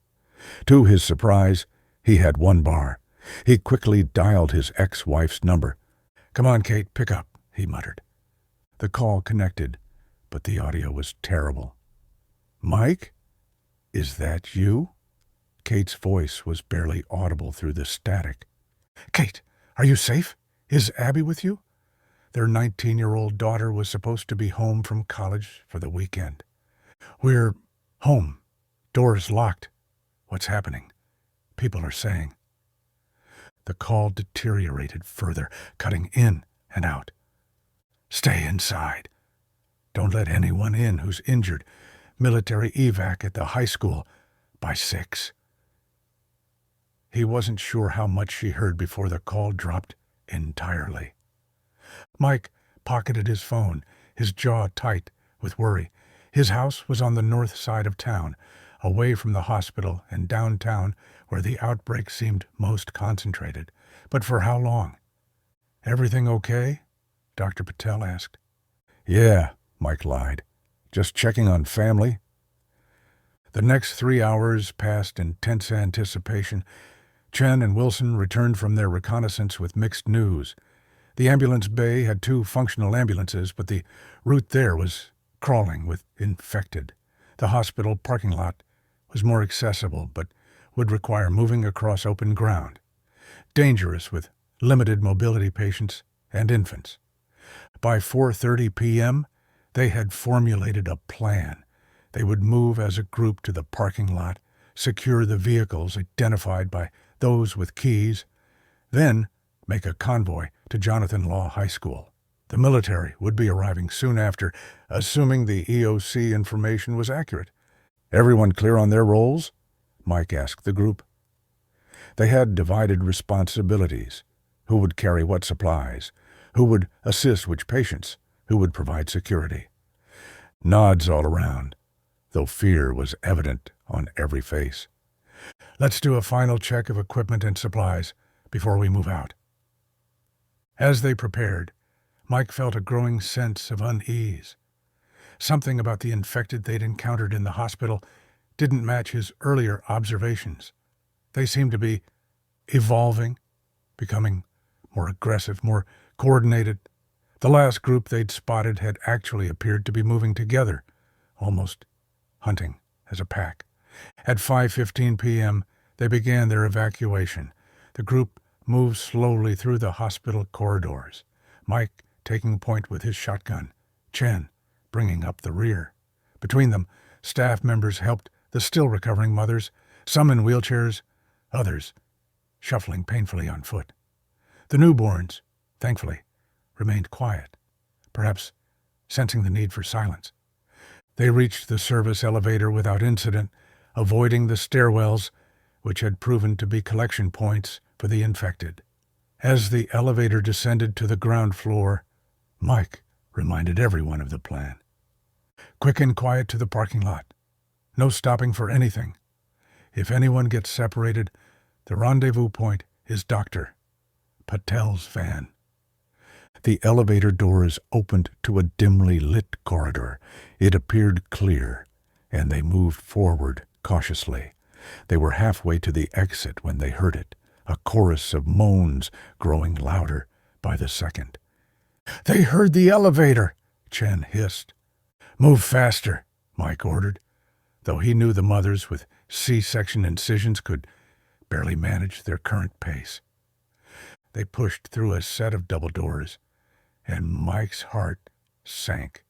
To his surprise, he had 1 bar. He quickly dialed his ex-wife's number. "Come on, Kate, pick up," he muttered. The call connected, but the audio was terrible. "Mike? Is that you?" Kate's voice was barely audible through the static. "Kate, are you safe? Is Abby with you? Their 19-year-old daughter was supposed to be home from college for the weekend. We're home. Doors locked. What's happening? People are saying." The call deteriorated further, cutting in and out. "Stay inside. Don't let anyone in who's injured. Military evac at the high school by 6. He wasn't sure how much she heard before the call dropped entirely. Mike pocketed his phone, his jaw tight with worry. His house was on the north side of town, away from the hospital and downtown where the outbreak seemed most concentrated. But for how long? "Everything okay?" Dr. Patel asked. "Yeah," Mike lied. "Just checking on family." The next 3 hours passed in tense anticipation. Chen and Wilson returned from their reconnaissance with mixed news. The ambulance bay had 2 functional ambulances, but the route there was crawling with infected. The hospital parking lot was more accessible, but would require moving across open ground. Dangerous with limited mobility patients and infants. By 4:30 p.m., they had formulated a plan. They would move as a group to the parking lot, secure the vehicles identified by those with keys, then make a convoy to Jonathan Law High School. The military would be arriving soon after, assuming the EOC information was accurate. "Everyone clear on their roles?" Mike asked the group. They had divided responsibilities. Who would carry what supplies? Who would assist which patients? Who would provide security? Nods all around, though fear was evident on every face. "Let's do a final check of equipment and supplies before we move out." As they prepared, Mike felt a growing sense of unease. Something about the infected they'd encountered in the hospital didn't match his earlier observations. They seemed to be evolving, becoming more aggressive, more coordinated. The last group they'd spotted had actually appeared to be moving together, almost hunting as a pack. At 5:15 p.m., they began their evacuation. The group moved slowly through the hospital corridors, Mike taking point with his shotgun, Chen bringing up the rear. Between them, staff members helped the still-recovering mothers, some in wheelchairs, others shuffling painfully on foot. The newborns, thankfully, remained quiet, perhaps sensing the need for silence. They reached the service elevator without incident, avoiding the stairwells, which had proven to be collection points for the infected. As the elevator descended to the ground floor, Mike reminded everyone of the plan. Quick and quiet to the parking lot. No stopping for anything. If anyone gets separated, the rendezvous point is Dr. Patel's van. The elevator doors opened to a dimly lit corridor. It appeared clear, and they moved forward cautiously. They were halfway to the exit when they heard it, a chorus of moans growing louder by the second. "They heard the elevator!" Chen hissed. "Move faster," Mike ordered, though he knew the mothers with C-section incisions could barely manage their current pace. They pushed through a set of double doors, and Mike's heart sank.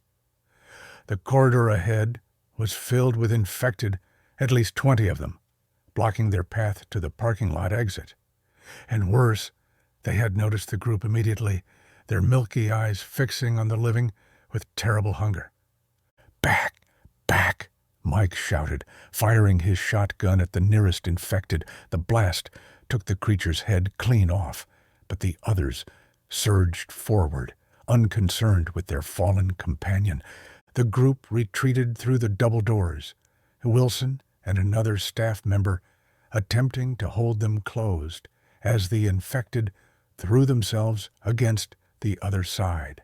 The corridor ahead was filled with infected, at least 20 of them, blocking their path to the parking lot exit. And worse, they had noticed the group immediately, their milky eyes fixing on the living with terrible hunger. "Back! Back!" Mike shouted, firing his shotgun at the nearest infected. The blast took the creature's head clean off, but the others surged forward, unconcerned with their fallen companion. The group retreated through the double doors, Wilson and another staff member attempting to hold them closed as the infected threw themselves against the other side.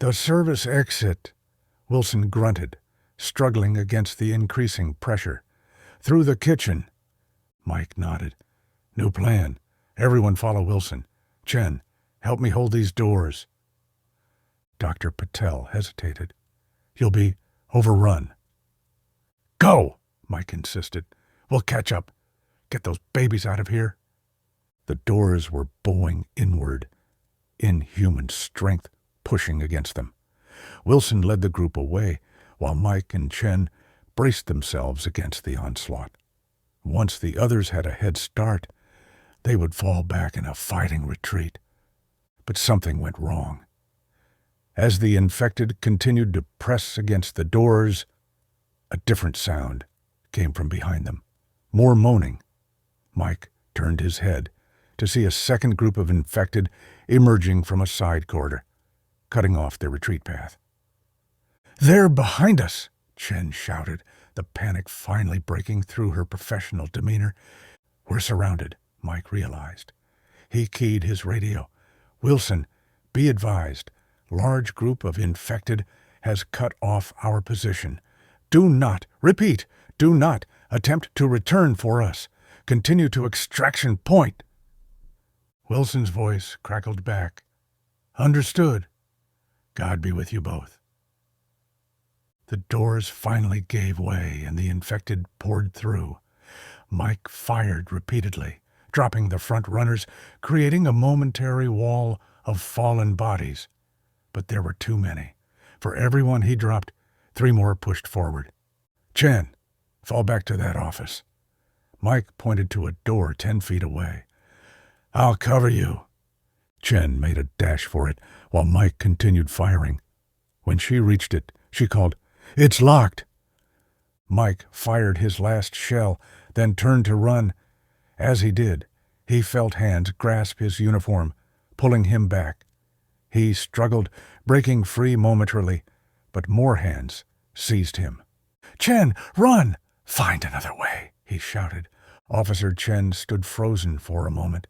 "The service exit," Wilson grunted, struggling against the increasing pressure. "Through the kitchen." Mike nodded. "New plan. Everyone follow Wilson. Chen, help me hold these doors." Dr. Patel hesitated. "You'll be overrun." "Go!" Mike insisted. "We'll catch up. Get those babies out of here." The doors were bowing inward, inhuman strength pushing against them. Wilson led the group away, while Mike and Chen braced themselves against the onslaught. Once the others had a head start, they would fall back in a fighting retreat. But something went wrong. As the infected continued to press against the doors, a different sound came from behind them. More moaning. Mike turned his head to see a second group of infected emerging from a side corridor, cutting off their retreat path. "They're behind us!" Chen shouted, the panic finally breaking through her professional demeanor. "We're surrounded," Mike realized. He keyed his radio. "Wilson, be advised. Large group of infected has cut off our position. Do not, repeat, do not attempt to return for us. Continue to extraction point." Wilson's voice crackled back. "Understood. God be with you both." The doors finally gave way and the infected poured through. Mike fired repeatedly, dropping the front runners, creating a momentary wall of fallen bodies. But there were too many. For every one he dropped, 3 more pushed forward. "Chen, fall back to that office." Mike pointed to a door 10 feet away. "I'll cover you." Chen made a dash for it while Mike continued firing. When she reached it, she called, "It's locked." Mike fired his last shell, then turned to run. As he did, he felt hands grasp his uniform, pulling him back. He struggled, breaking free momentarily, but more hands seized him. "Chen, run!" "Find another way," he shouted. Officer Chen stood frozen for a moment,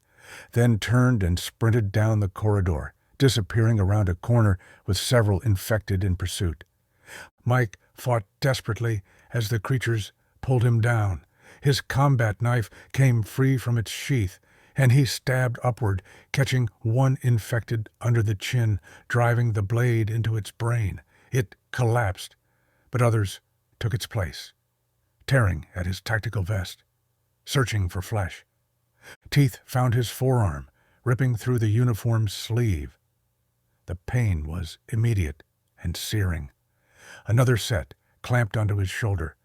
then turned and sprinted down the corridor, disappearing around a corner with several infected in pursuit. Mike fought desperately as the creatures pulled him down. His combat knife came free from its sheath, and he stabbed upward, catching one infected under the chin, driving the blade into its brain. It collapsed, but others took its place, tearing at his tactical vest, searching for flesh. Teeth found his forearm, ripping through the uniform's sleeve. The pain was immediate and searing. Another set clamped onto his shoulder.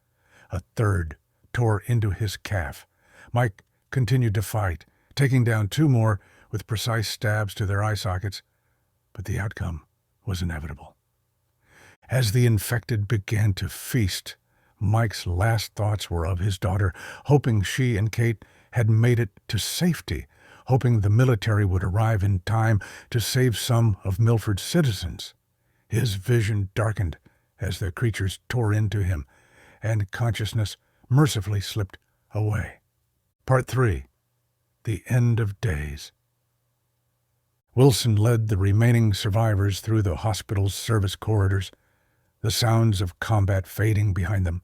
A third tore into his calf. Mike continued to fight, taking down 2 more with precise stabs to their eye sockets, but the outcome was inevitable. As the infected began to feast, Mike's last thoughts were of his daughter, hoping she and Kate had made it to safety, hoping the military would arrive in time to save some of Milford's citizens. His vision darkened as the creatures tore into him, and consciousness mercifully slipped away. Part 3. The End of Days. Wilson led the remaining survivors through the hospital's service corridors, the sounds of combat fading behind them.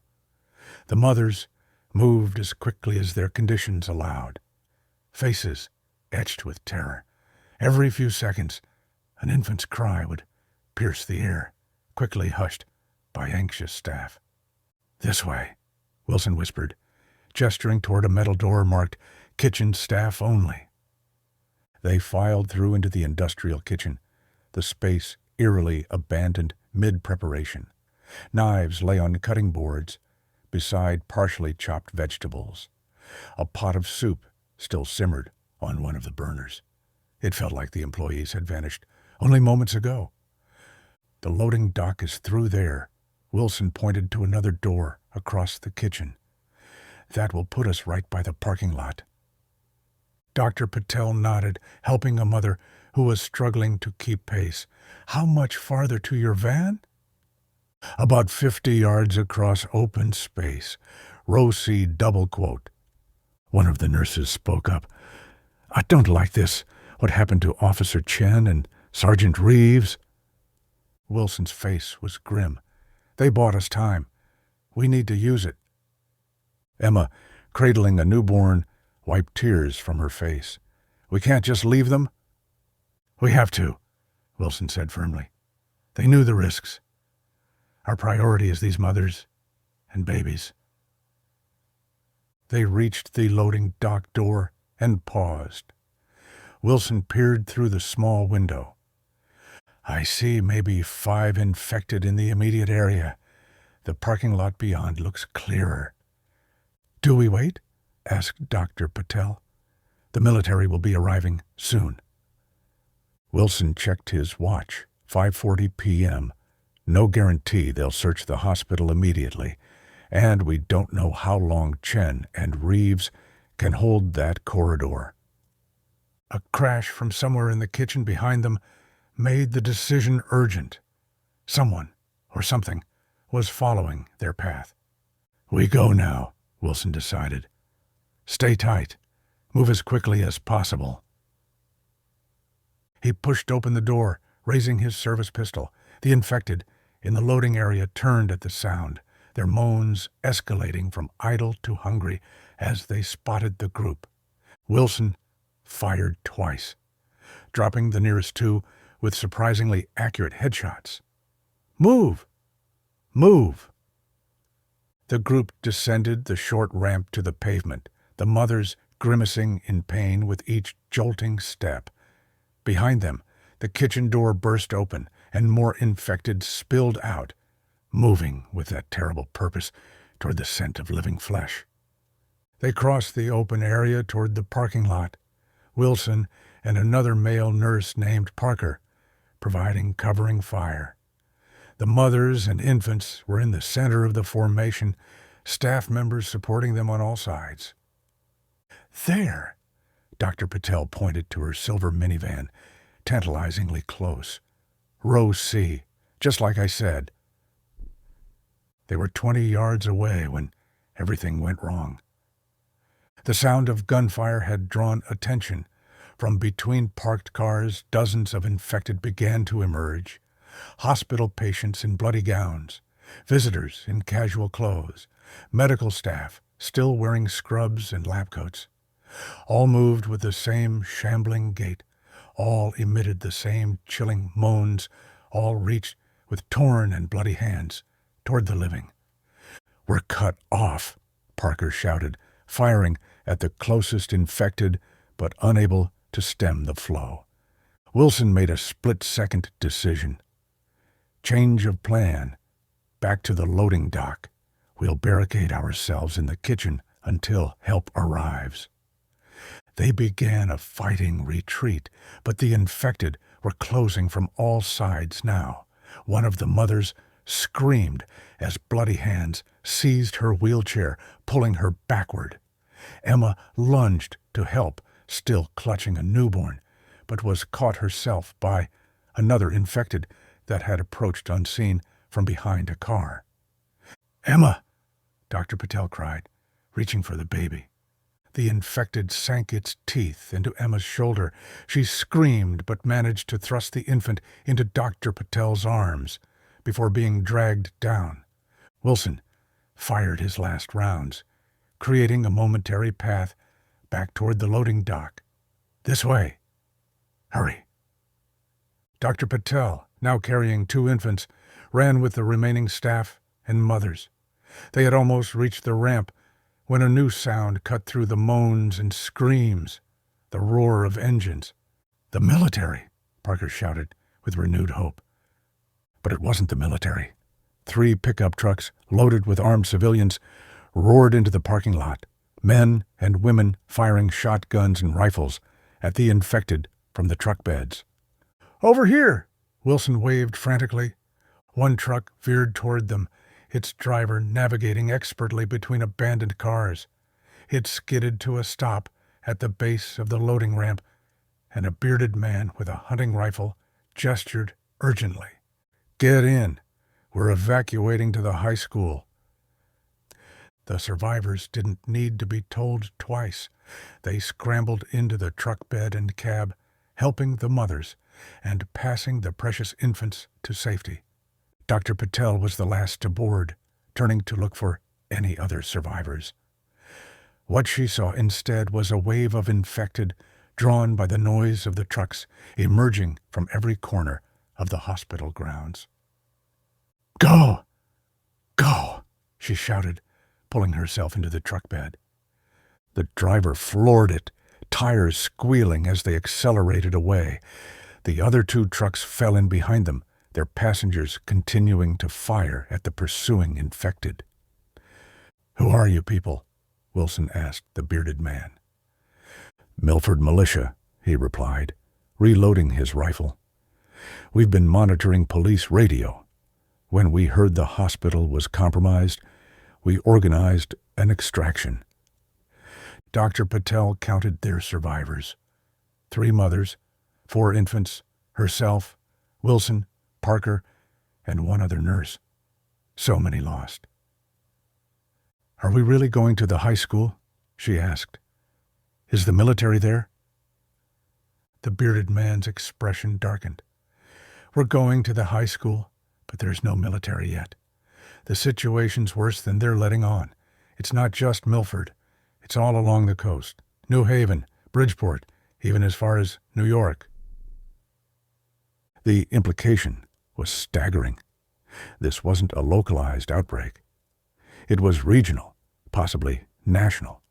The mothers moved as quickly as their conditions allowed, faces etched with terror. Every few seconds, an infant's cry would pierce the air, quickly hushed by anxious staff. "This way," Wilson whispered, gesturing toward a metal door marked "Kitchen Staff Only." They filed through into the industrial kitchen, the space eerily abandoned mid-preparation. Knives lay on cutting boards beside partially chopped vegetables. A pot of soup still simmered on one of the burners. It felt like the employees had vanished only moments ago. "The loading dock is through there." Wilson pointed to another door across the kitchen. "That will put us right by the parking lot." Dr. Patel nodded, helping a mother who was struggling to keep pace. "How much farther to your van?" "About 50 yards across open space. Row C double quote." One of the nurses spoke up. "I don't like this. What happened to Officer Chen and Sergeant Reeves?" Wilson's face was grim. "They bought us time. We need to use it." Emma, cradling a newborn, wiped tears from her face. "We can't just leave them?" "We have to," Wilson said firmly. "They knew the risks. Our priority is these mothers and babies." They reached the loading dock door and paused. Wilson peered through the small window. "I see maybe 5 infected in the immediate area. The parking lot beyond looks clearer." "Do we wait?" asked Dr. Patel. "The military will be arriving soon." Wilson checked his watch. 5:40 p.m. No guarantee they'll search the hospital immediately, and we don't know how long Chen and Reeves can hold that corridor. A crash from somewhere in the kitchen behind them made the decision urgent. Someone, or something, was following their path. "We go now," Wilson decided. "Stay tight. Move as quickly as possible." He pushed open the door, raising his service pistol. The infected in the loading area turned at the sound, their moans escalating from idle to hungry as they spotted the group. Wilson fired twice, dropping the nearest two with surprisingly accurate headshots. "Move! Move!" The group descended the short ramp to the pavement, the mothers grimacing in pain with each jolting step. Behind them, the kitchen door burst open, and more infected spilled out, moving with that terrible purpose toward the scent of living flesh. They crossed the open area toward the parking lot, Wilson and another male nurse named Parker providing covering fire. The mothers and infants were in the center of the formation, staff members supporting them on all sides. "There!" Dr. Patel pointed to her silver minivan, tantalizingly close. "Row C, just like I said." They were 20 yards away when everything went wrong. The sound of gunfire had drawn attention. From between parked cars, dozens of infected began to emerge. Hospital patients in bloody gowns, visitors in casual clothes, medical staff still wearing scrubs and lab coats. All moved with the same shambling gait. All emitted the same chilling moans. All reached with torn and bloody hands toward the living. "We're cut off," Parker shouted, firing at the closest infected but unable to stem the flow. Wilson made a split-second decision. Change of plan. Back to the loading dock. We'll barricade ourselves in the kitchen until help arrives. They began a fighting retreat, but the infected were closing from all sides now. One of the mothers screamed as bloody hands seized her wheelchair, pulling her backward. Emma lunged to help, still clutching a newborn, but was caught herself by another infected that had approached unseen from behind a car. "Emma!" Dr. Patel cried, reaching for the baby. The infected sank its teeth into Emma's shoulder. She screamed but managed to thrust the infant into Dr. Patel's arms before being dragged down. Wilson fired his last rounds, creating a momentary path back toward the loading dock. "This way. Hurry." Dr. Patel, now carrying 2 infants, ran with the remaining staff and mothers. They had almost reached the ramp when a new sound cut through the moans and screams, the roar of engines. "The military!" Parker shouted with renewed hope. But it wasn't the military. 3 pickup trucks, loaded with armed civilians, roared into the parking lot, men and women firing shotguns and rifles at the infected from the truck beds. "Over here!" Wilson waved frantically. One truck veered toward them, its driver navigating expertly between abandoned cars. It skidded to a stop at the base of the loading ramp, and a bearded man with a hunting rifle gestured urgently. "Get in. We're evacuating to the high school." The survivors didn't need to be told twice. They scrambled into the truck bed and cab, helping the mothers and passing the precious infants to safety. Dr. Patel was the last to board, turning to look for any other survivors. What she saw instead was a wave of infected, drawn by the noise of the trucks, emerging from every corner of the hospital grounds. "Go! Go!" she shouted, pulling herself into the truck bed. The driver floored it, tires squealing as they accelerated away. The other 2 trucks fell in behind them, their passengers continuing to fire at the pursuing infected. "Who are you people?" Wilson asked the bearded man. "Milford Militia," he replied, reloading his rifle. "We've been monitoring police radio. When we heard the hospital was compromised, we organized an extraction." Dr. Patel counted their survivors. 3 mothers, 4 infants, herself, Wilson, Parker, and 1 other nurse. So many lost. "Are we really going to the high school?" she asked. "Is the military there?" The bearded man's expression darkened. We're going to the high school, but there's no military yet. The situation's worse than they're letting on. It's not just Milford. It's all along the coast. New Haven, Bridgeport, even as far as New York. The implication was staggering. This wasn't a localized outbreak. It was regional, possibly national.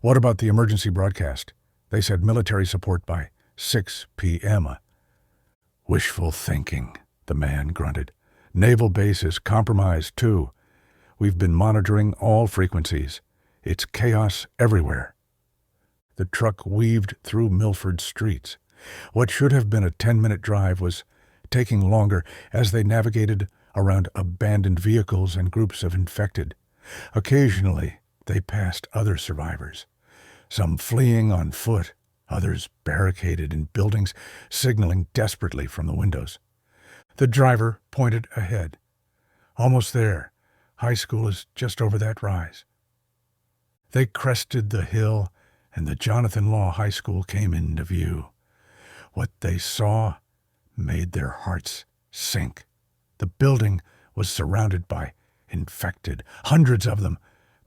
What about the emergency broadcast? They said military support by 6 p.m. Wishful thinking, the man grunted. Naval base is compromised, too. We've been monitoring all frequencies. It's chaos everywhere. The truck weaved through Milford streets. What should have been a 10-minute drive was taking longer as they navigated around abandoned vehicles and groups of infected. Occasionally, they passed other survivors, some fleeing on foot, others barricaded in buildings, signaling desperately from the windows. The driver pointed ahead. Almost there. High school is just over that rise. They crested the hill, and the Jonathan Law High School came into view. What they saw made their hearts sink. The building was surrounded by infected, hundreds of them,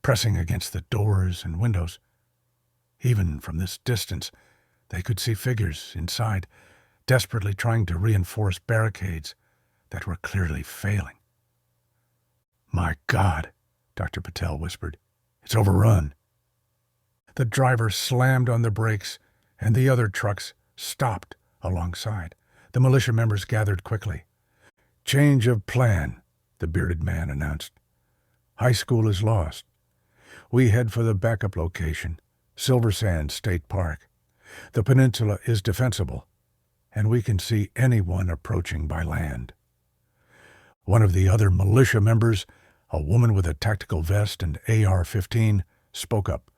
pressing against the doors and windows. Even from this distance, they could see figures inside, desperately trying to reinforce barricades that were clearly failing. "My God," Dr. Patel whispered. "It's overrun." The driver slammed on the brakes, and the other trucks stopped alongside. The militia members gathered quickly. "Change of plan," the bearded man announced. "High school is lost. We head for the backup location, Silver Sand State Park. The peninsula is defensible, and we can see anyone approaching by land." One of the other militia members, a woman with a tactical vest and AR-15, spoke up.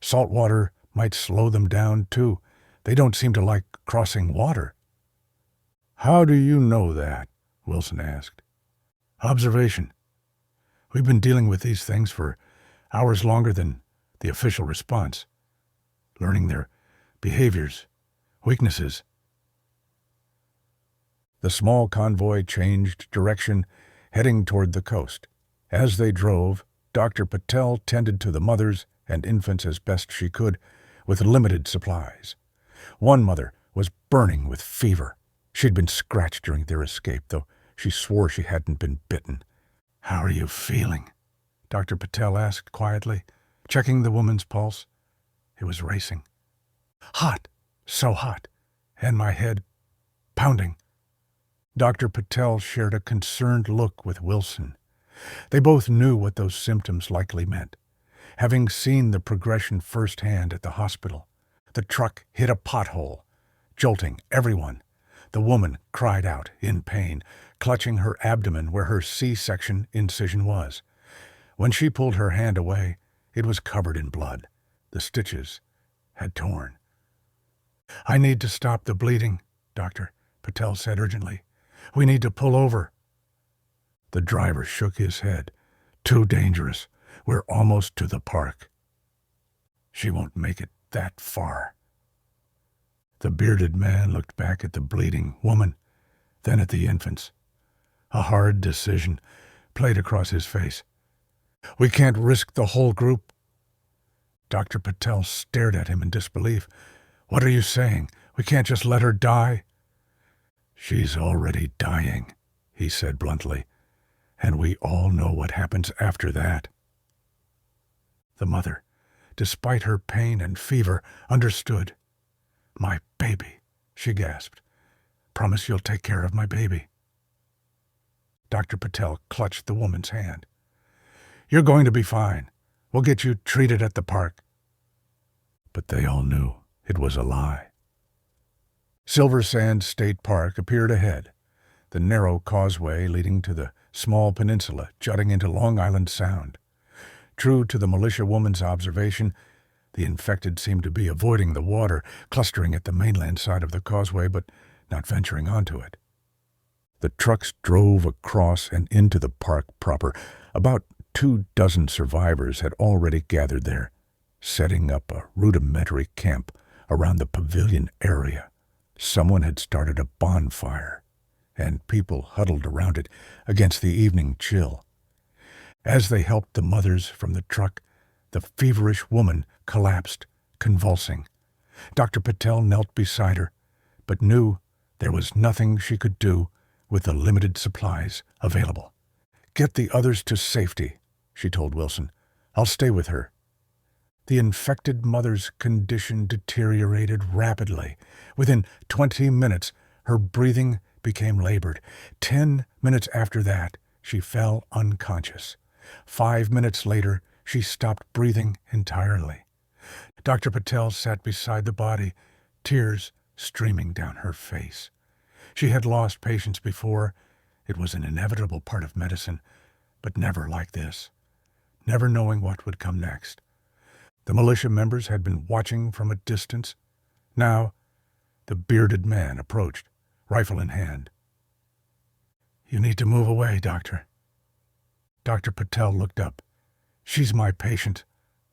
"Saltwater might slow them down, too. They don't seem to like crossing water." "How do you know that?" Wilson asked. "Observation. We've been dealing with these things for hours longer than the official response, learning their behaviors, weaknesses." The small convoy changed direction, heading toward the coast. As they drove, Dr. Patel tended to the mothers and infants as best she could, with limited supplies. One mother was burning with fever. She'd been scratched during their escape, though she swore she hadn't been bitten. "How are you feeling?" Dr. Patel asked quietly, checking the woman's pulse. It was racing. "Hot, so hot, and my head pounding." Dr. Patel shared a concerned look with Wilson. They both knew what those symptoms likely meant. Having seen the progression firsthand at the hospital, the truck hit a pothole, jolting everyone. The woman cried out in pain, clutching her abdomen where her C-section incision was. When she pulled her hand away, it was covered in blood. The stitches had torn. "I need to stop the bleeding, Doctor," Patel said urgently. "We need to pull over." The driver shook his head. "Too dangerous. We're almost to the park." "She won't make it that far." The bearded man looked back at the bleeding woman, then at the infants. A hard decision played across his face. "We can't risk the whole group." Dr. Patel stared at him in disbelief. "What are you saying? We can't just let her die?" "She's already dying," he said bluntly, "and we all know what happens after that." The mother, despite her pain and fever, understood. "My baby," she gasped. "Promise you'll take care of my baby." Dr. Patel clutched the woman's hand. "You're going to be fine. We'll get you treated at the park." But they all knew it was a lie. Silver Sand State Park appeared ahead, the narrow causeway leading to the small peninsula jutting into Long Island Sound. True to the militia woman's observation, the infected seemed to be avoiding the water, clustering at the mainland side of the causeway, but not venturing onto it. The trucks drove across and into the park proper. About 24 survivors had already gathered there, setting up a rudimentary camp Around the pavilion area, someone had started a bonfire, and people huddled around it against the evening chill. As they helped the mothers from the truck, the feverish woman collapsed, convulsing. Dr. Patel knelt beside her, but knew there was nothing she could do with the limited supplies available. "Get the others to safety," she told Wilson. "I'll stay with her." The infected mother's condition deteriorated rapidly. Within 20 minutes, her breathing became labored. 10 minutes after that, she fell unconscious. 5 minutes later, she stopped breathing entirely. Dr. Patel sat beside the body, tears streaming down her face. She had lost patients before. It was an inevitable part of medicine, but never like this. Never knowing what would come next. The militia members had been watching from a distance. Now, the bearded man approached, rifle in hand. "You need to move away, Doctor." Dr. Patel looked up. "She's my patient.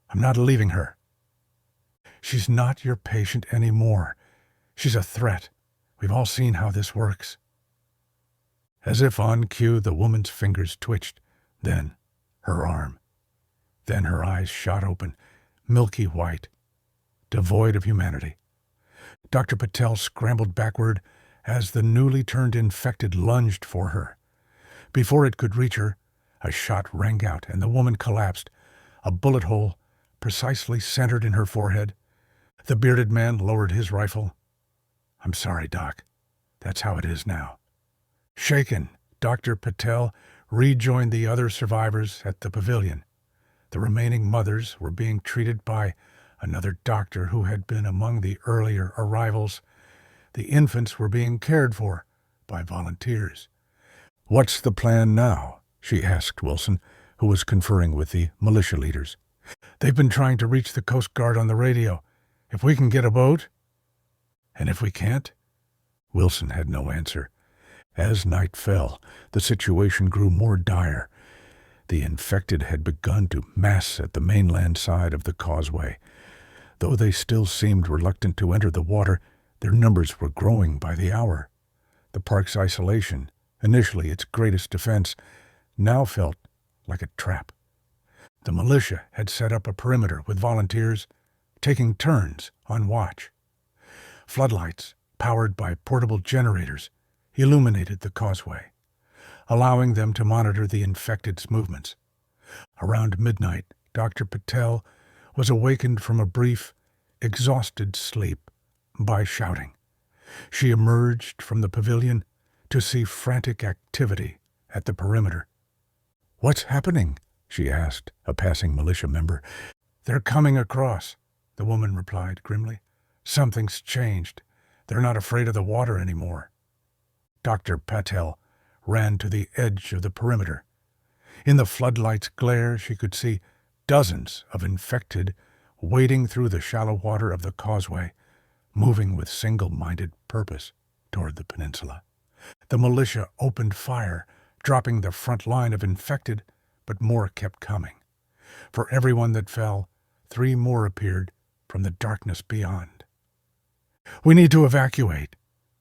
I'm not leaving her." "She's not your patient anymore. She's a threat. We've all seen how this works." As if on cue, the woman's fingers twitched. Then her arm. Then her eyes shot open, milky white, devoid of humanity. Dr. Patel scrambled backward as the newly turned infected lunged for her. Before it could reach her, a shot rang out and the woman collapsed, a bullet hole precisely centered in her forehead. The bearded man lowered his rifle. "I'm sorry, Doc. That's how it is now." Shaken, Dr. Patel rejoined the other survivors at the pavilion. The remaining mothers were being treated by another doctor who had been among the earlier arrivals. The infants were being cared for by volunteers. "What's the plan now?" she asked Wilson, who was conferring with the militia leaders. "They've been trying to reach the Coast Guard on the radio. If we can get a boat?" "And if we can't?" Wilson had no answer. As night fell, the situation grew more dire. The infected had begun to mass at the mainland side of the causeway. Though they still seemed reluctant to enter the water, their numbers were growing by the hour. The park's isolation, initially its greatest defense, now felt like a trap. The militia had set up a perimeter with volunteers, taking turns on watch. Floodlights, powered by portable generators, illuminated the causeway, allowing them to monitor the infected's movements. Around midnight, Dr. Patel was awakened from a brief, exhausted sleep by shouting. She emerged from the pavilion to see frantic activity at the perimeter. "What's happening?" she asked a passing militia member. "They're coming across," the woman replied grimly. "Something's changed. They're not afraid of the water anymore." Dr. Patel ran to the edge of the perimeter. In the floodlight's glare, she could see dozens of infected wading through the shallow water of the causeway, moving with single-minded purpose toward the peninsula. The militia opened fire, dropping the front line of infected, but more kept coming. For every one that fell, 3 more appeared from the darkness beyond. "We need to evacuate,"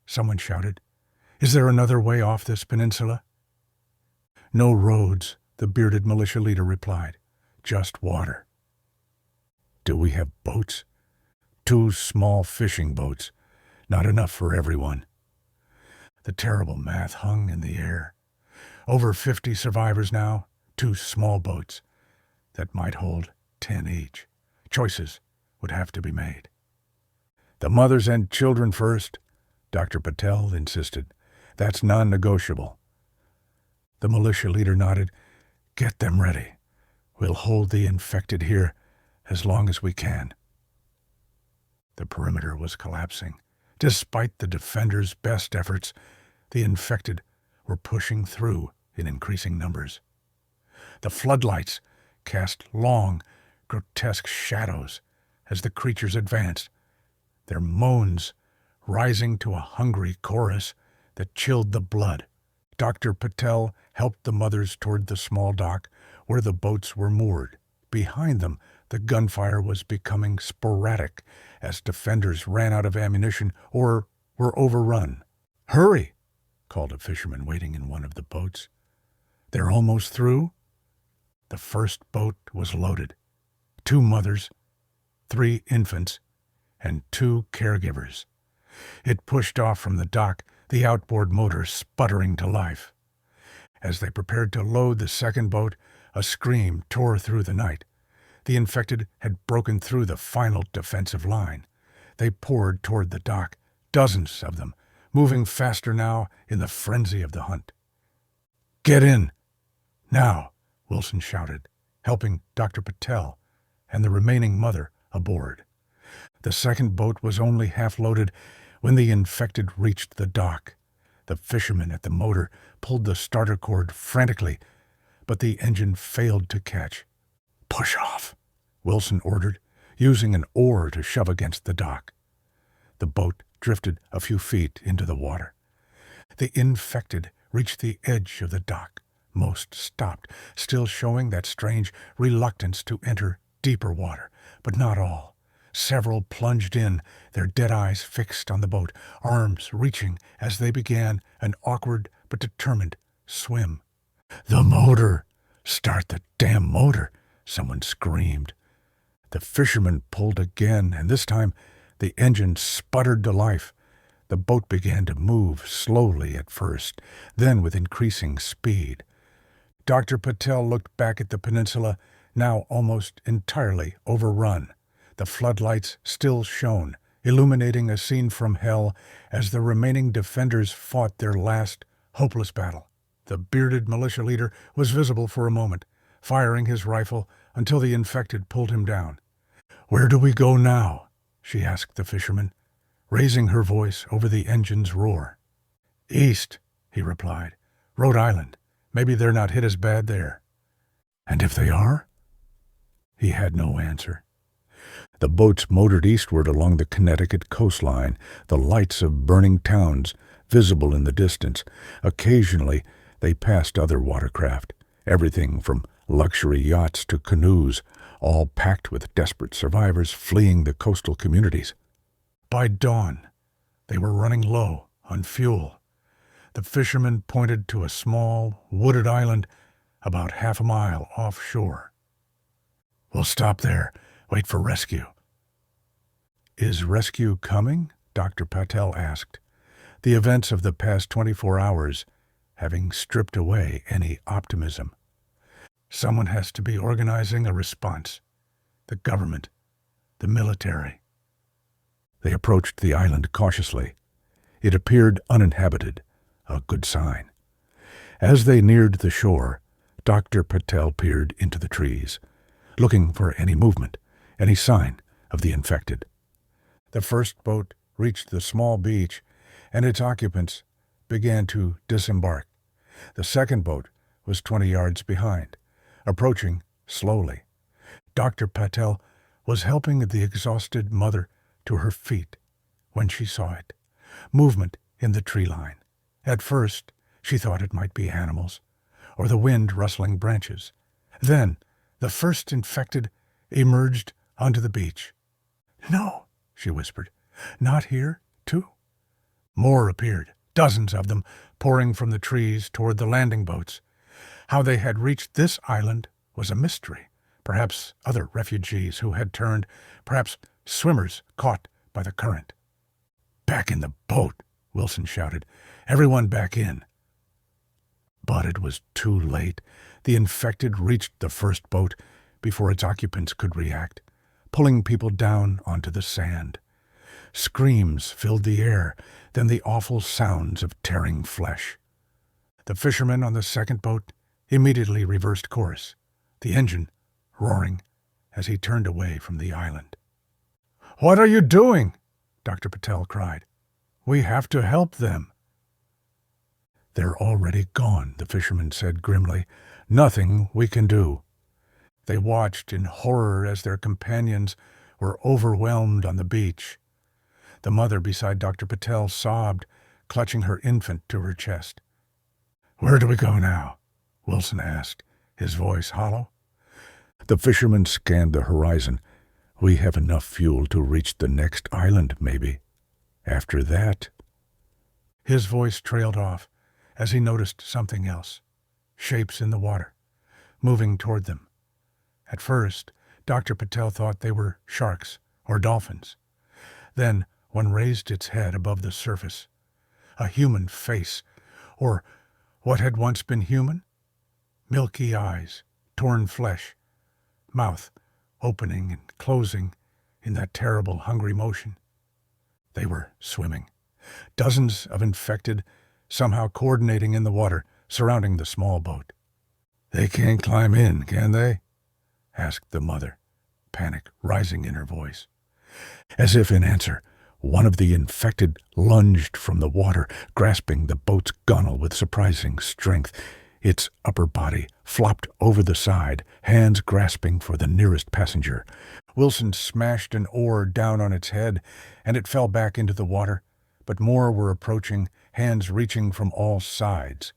someone shouted. "Is there another way off this peninsula?" "No roads," the bearded militia leader replied. "Just water." "Do we have boats?" 2 small fishing boats. Not enough for everyone. The terrible math hung in the air. Over 50 survivors now, 2 small boats that might hold 10 each. Choices would have to be made. "The mothers and children first," Dr. Patel insisted. "That's non-negotiable." The militia leader nodded. "Get them ready. We'll hold the infected here as long as we can." The perimeter was collapsing. Despite the defenders' best efforts, the infected were pushing through in increasing numbers. The floodlights cast long, grotesque shadows as the creatures advanced, their moans rising to a hungry chorus that chilled the blood. Dr. Patel helped the mothers toward the small dock where the boats were moored. Behind them, The gunfire was becoming sporadic as defenders ran out of ammunition or were overrun. "Hurry!" called a fisherman waiting in one of the boats. "They're almost through?" The first boat was loaded. 2 mothers, 3 infants, and 2 caregivers. It pushed off from the dock, the outboard motor sputtering to life. As they prepared to load the second boat, a scream tore through the night. The infected had broken through the final defensive line. They poured toward the dock, dozens of them, moving faster now in the frenzy of the hunt. "Get in! Now!" Wilson shouted, helping Dr. Patel and the remaining mother aboard. The second boat was only half loaded when the infected reached the dock. The fisherman at the motor pulled the starter cord frantically, but the engine failed to catch. "Push off," Wilson ordered, using an oar to shove against the dock. The boat drifted a few feet into the water. The infected reached the edge of the dock. Most stopped, still showing that strange reluctance to enter deeper water, but not all. Several plunged in, their dead eyes fixed on the boat, arms reaching as they began an awkward but determined swim. "The motor! Start the damn motor!" someone screamed. The fisherman pulled again, and this time the engine sputtered to life. The boat began to move slowly at first, then with increasing speed. Dr. Patel looked back at the peninsula, now almost entirely overrun. The floodlights still shone, illuminating a scene from hell as the remaining defenders fought their last, hopeless battle. The bearded militia leader was visible for a moment, firing his rifle until the infected pulled him down. "Where do we go now?" she asked the fisherman, raising her voice over the engine's roar. "East," he replied. "Rhode Island. Maybe they're not hit as bad there." "And if they are?" He had no answer. The boats motored eastward along the Connecticut coastline, the lights of burning towns visible in the distance. Occasionally, they passed other watercraft, everything from luxury yachts to canoes, all packed with desperate survivors fleeing the coastal communities. By dawn, they were running low on fuel. The fisherman pointed to a small, wooded island about half a mile offshore. "We'll stop there. Wait for rescue." "Is rescue coming?" Dr. Patel asked, the events of the past 24 hours having stripped away any optimism. "Someone has to be organizing a response. The government, the military." They approached the island cautiously. It appeared uninhabited, a good sign. As they neared the shore, Dr. Patel peered into the trees, looking for any movement, any sign of the infected. The first boat reached the small beach, and its occupants began to disembark. The second boat was 20 yards behind, approaching slowly. Dr. Patel was helping the exhausted mother to her feet when she saw it. Movement in the tree line. At first, she thought it might be animals, or the wind rustling branches. Then, the first infected emerged onto the beach. "No," she whispered. "Not here, too?" More appeared, dozens of them, pouring from the trees toward the landing boats. How they had reached this island was a mystery. Perhaps other refugees who had turned, perhaps swimmers caught by the current. "Back in the boat," Wilson shouted. "Everyone back in." But it was too late. The infected reached the first boat before its occupants could react, pulling people down onto the sand. Screams filled the air, then the awful sounds of tearing flesh. The fisherman on the second boat immediately reversed course, the engine roaring as he turned away from the island. "What are you doing?" Dr. Patel cried. "We have to help them." "They're already gone," the fisherman said grimly. "Nothing we can do." They watched in horror as their companions were overwhelmed on the beach. The mother beside Dr. Patel sobbed, clutching her infant to her chest. "Where do we go now?" Wilson asked, his voice hollow. The fisherman scanned the horizon. "We have enough fuel to reach the next island, maybe. After that—" His voice trailed off as he noticed something else. Shapes in the water, moving toward them. At first, Dr. Patel thought they were sharks or dolphins. Then one raised its head above the surface. A human face, or what had once been human? Milky eyes, torn flesh, mouth opening and closing in that terrible, hungry motion. They were swimming. Dozens of infected, somehow coordinating in the water, surrounding the small boat. "They can't climb in, can they?" asked the mother, panic rising in her voice. As if in answer, one of the infected lunged from the water, grasping the boat's gunwale with surprising strength. Its upper body flopped over the side, hands grasping for the nearest passenger. Wilson smashed an oar down on its head, and it fell back into the water, but more were approaching, hands reaching from all sides.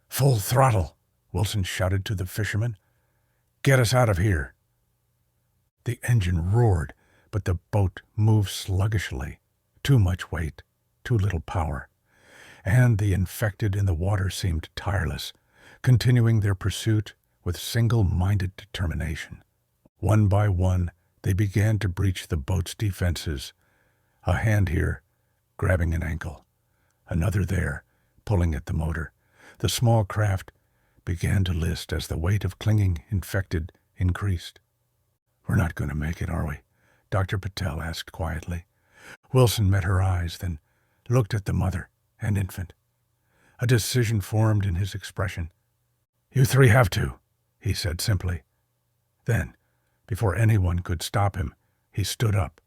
"Full throttle!" Wilson shouted to the fisherman. "Get us out of here!" The engine roared, but the boat moved sluggishly. Too much weight, too little power. And the infected in the water seemed tireless, continuing their pursuit with single-minded determination. One by one, they began to breach the boat's defenses. A hand here, grabbing an ankle. Another there, pulling at the motor. The small craft began to list as the weight of clinging infected increased. "We're not going to make it, are we?" Dr. Patel asked quietly. Wilson met her eyes, then looked at the mother and infant. A decision formed in his expression. "You three have to," he said simply. Then, before anyone could stop him, he stood up.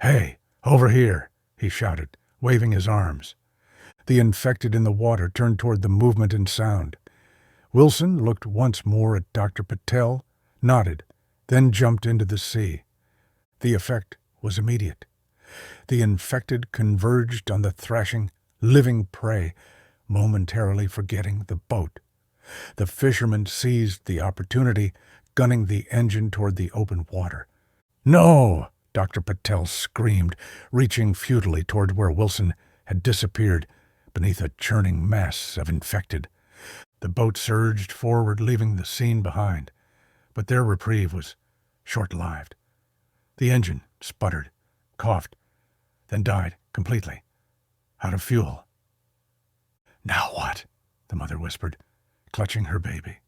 "Hey, over here!" he shouted, waving his arms. The infected in the water turned toward the movement and sound. Wilson looked once more at Dr. Patel, nodded, then jumped into the sea. The effect was immediate. The infected converged on the thrashing, living prey, momentarily forgetting the boat. The fisherman seized the opportunity, gunning the engine toward the open water. "No!" Dr. Patel screamed, reaching futilely toward where Wilson had disappeared beneath a churning mass of infected. The boat surged forward, leaving the scene behind, but their reprieve was short-lived. The engine sputtered, coughed, then died completely, out of fuel. "Now what?" the mother whispered, clutching her baby.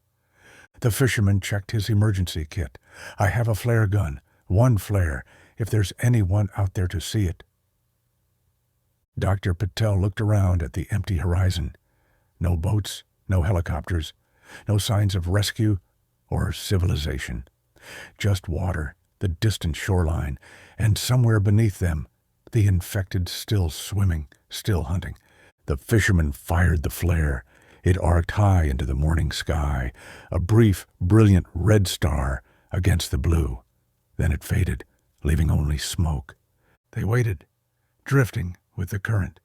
The fisherman checked his emergency kit. "I have a flare gun, one flare, if there's anyone out there to see it." Dr. Patel looked around at the empty horizon. No boats, no helicopters, no signs of rescue or civilization. Just water, the distant shoreline, and somewhere beneath them, the infected still swimming, still hunting. The fisherman fired the flare. It arced high into the morning sky, a brief, brilliant red star against the blue. Then it faded, leaving only smoke. They waited, drifting with the current.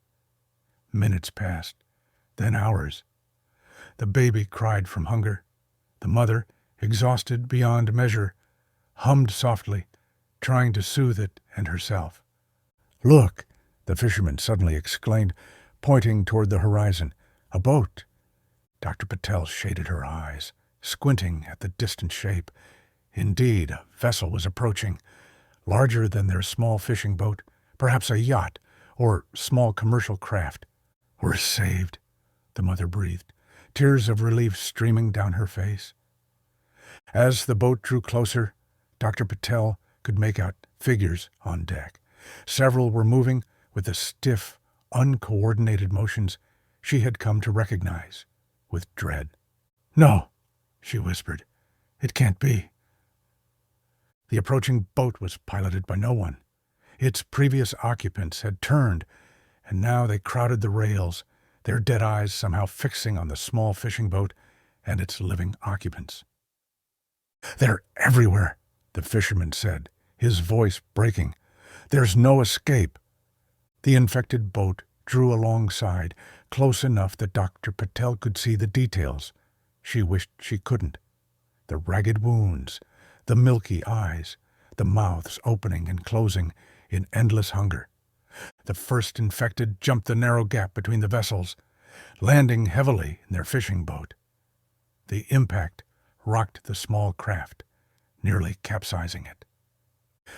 Minutes passed, then hours. The baby cried from hunger. The mother, exhausted beyond measure, hummed softly, trying to soothe it and herself. "Look!" the fisherman suddenly exclaimed, pointing toward the horizon. "A boat!" Dr. Patel shaded her eyes, squinting at the distant shape. Indeed, a vessel was approaching, larger than their small fishing boat, perhaps a yacht or small commercial craft. "We're saved," the mother breathed, tears of relief streaming down her face. As the boat drew closer, Dr. Patel could make out figures on deck. Several were moving with the stiff, uncoordinated motions she had come to recognize with dread. "No," she whispered. "It can't be." The approaching boat was piloted by no one. Its previous occupants had turned, and now they crowded the rails, their dead eyes somehow fixing on the small fishing boat and its living occupants. "They're everywhere," the fisherman said, his voice breaking. "There's no escape." The infected boat drew alongside, close enough that Dr. Patel could see the details. She wished she couldn't. The ragged wounds, the milky eyes, the mouths opening and closing in endless hunger. The first infected jumped the narrow gap between the vessels, landing heavily in their fishing boat. The impact rocked the small craft, nearly capsizing it.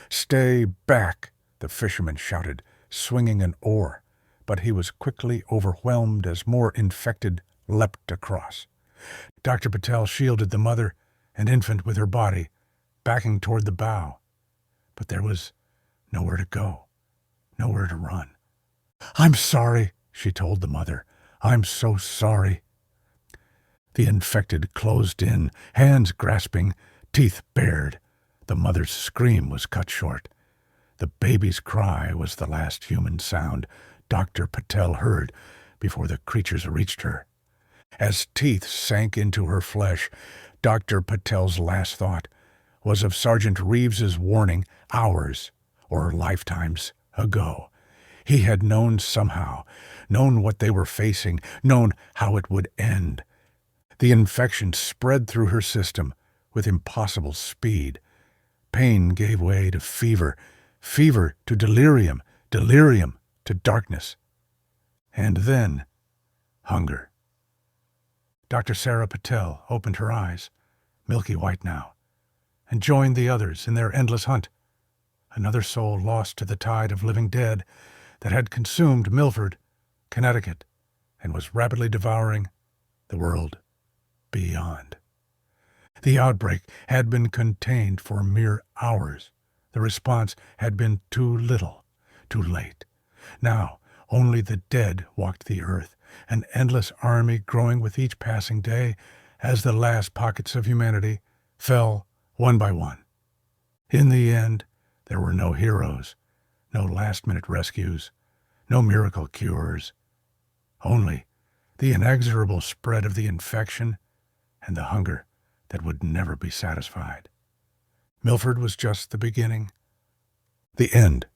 "Stay back!" the fisherman shouted, swinging an oar, but he was quickly overwhelmed as more infected leapt across. Dr. Patel shielded the mother and infant with her body, backing toward the bow. But there was nowhere to go, nowhere to run. "I'm sorry," she told the mother. "I'm so sorry." The infected closed in, hands grasping, teeth bared. The mother's scream was cut short. The baby's cry was the last human sound Dr. Patel heard before the creatures reached her. As teeth sank into her flesh, Dr. Patel's last thought was of Sergeant Reeves's warning hours or lifetimes ago. He had known somehow, known what they were facing, known how it would end. The infection spread through her system with impossible speed. Pain gave way to fever, fever to delirium, delirium to darkness. And then, hunger. Dr. Sarah Patel opened her eyes, milky white now, and joined the others in their endless hunt. Another soul lost to the tide of living dead that had consumed Milford, Connecticut, and was rapidly devouring the world beyond. The outbreak had been contained for mere hours. The response had been too little, too late. Now only the dead walked the earth, an endless army growing with each passing day as the last pockets of humanity fell one by one. In the end, there were no heroes, no last-minute rescues, no miracle cures, only the inexorable spread of the infection and the hunger that would never be satisfied. Milford was just the beginning. The end.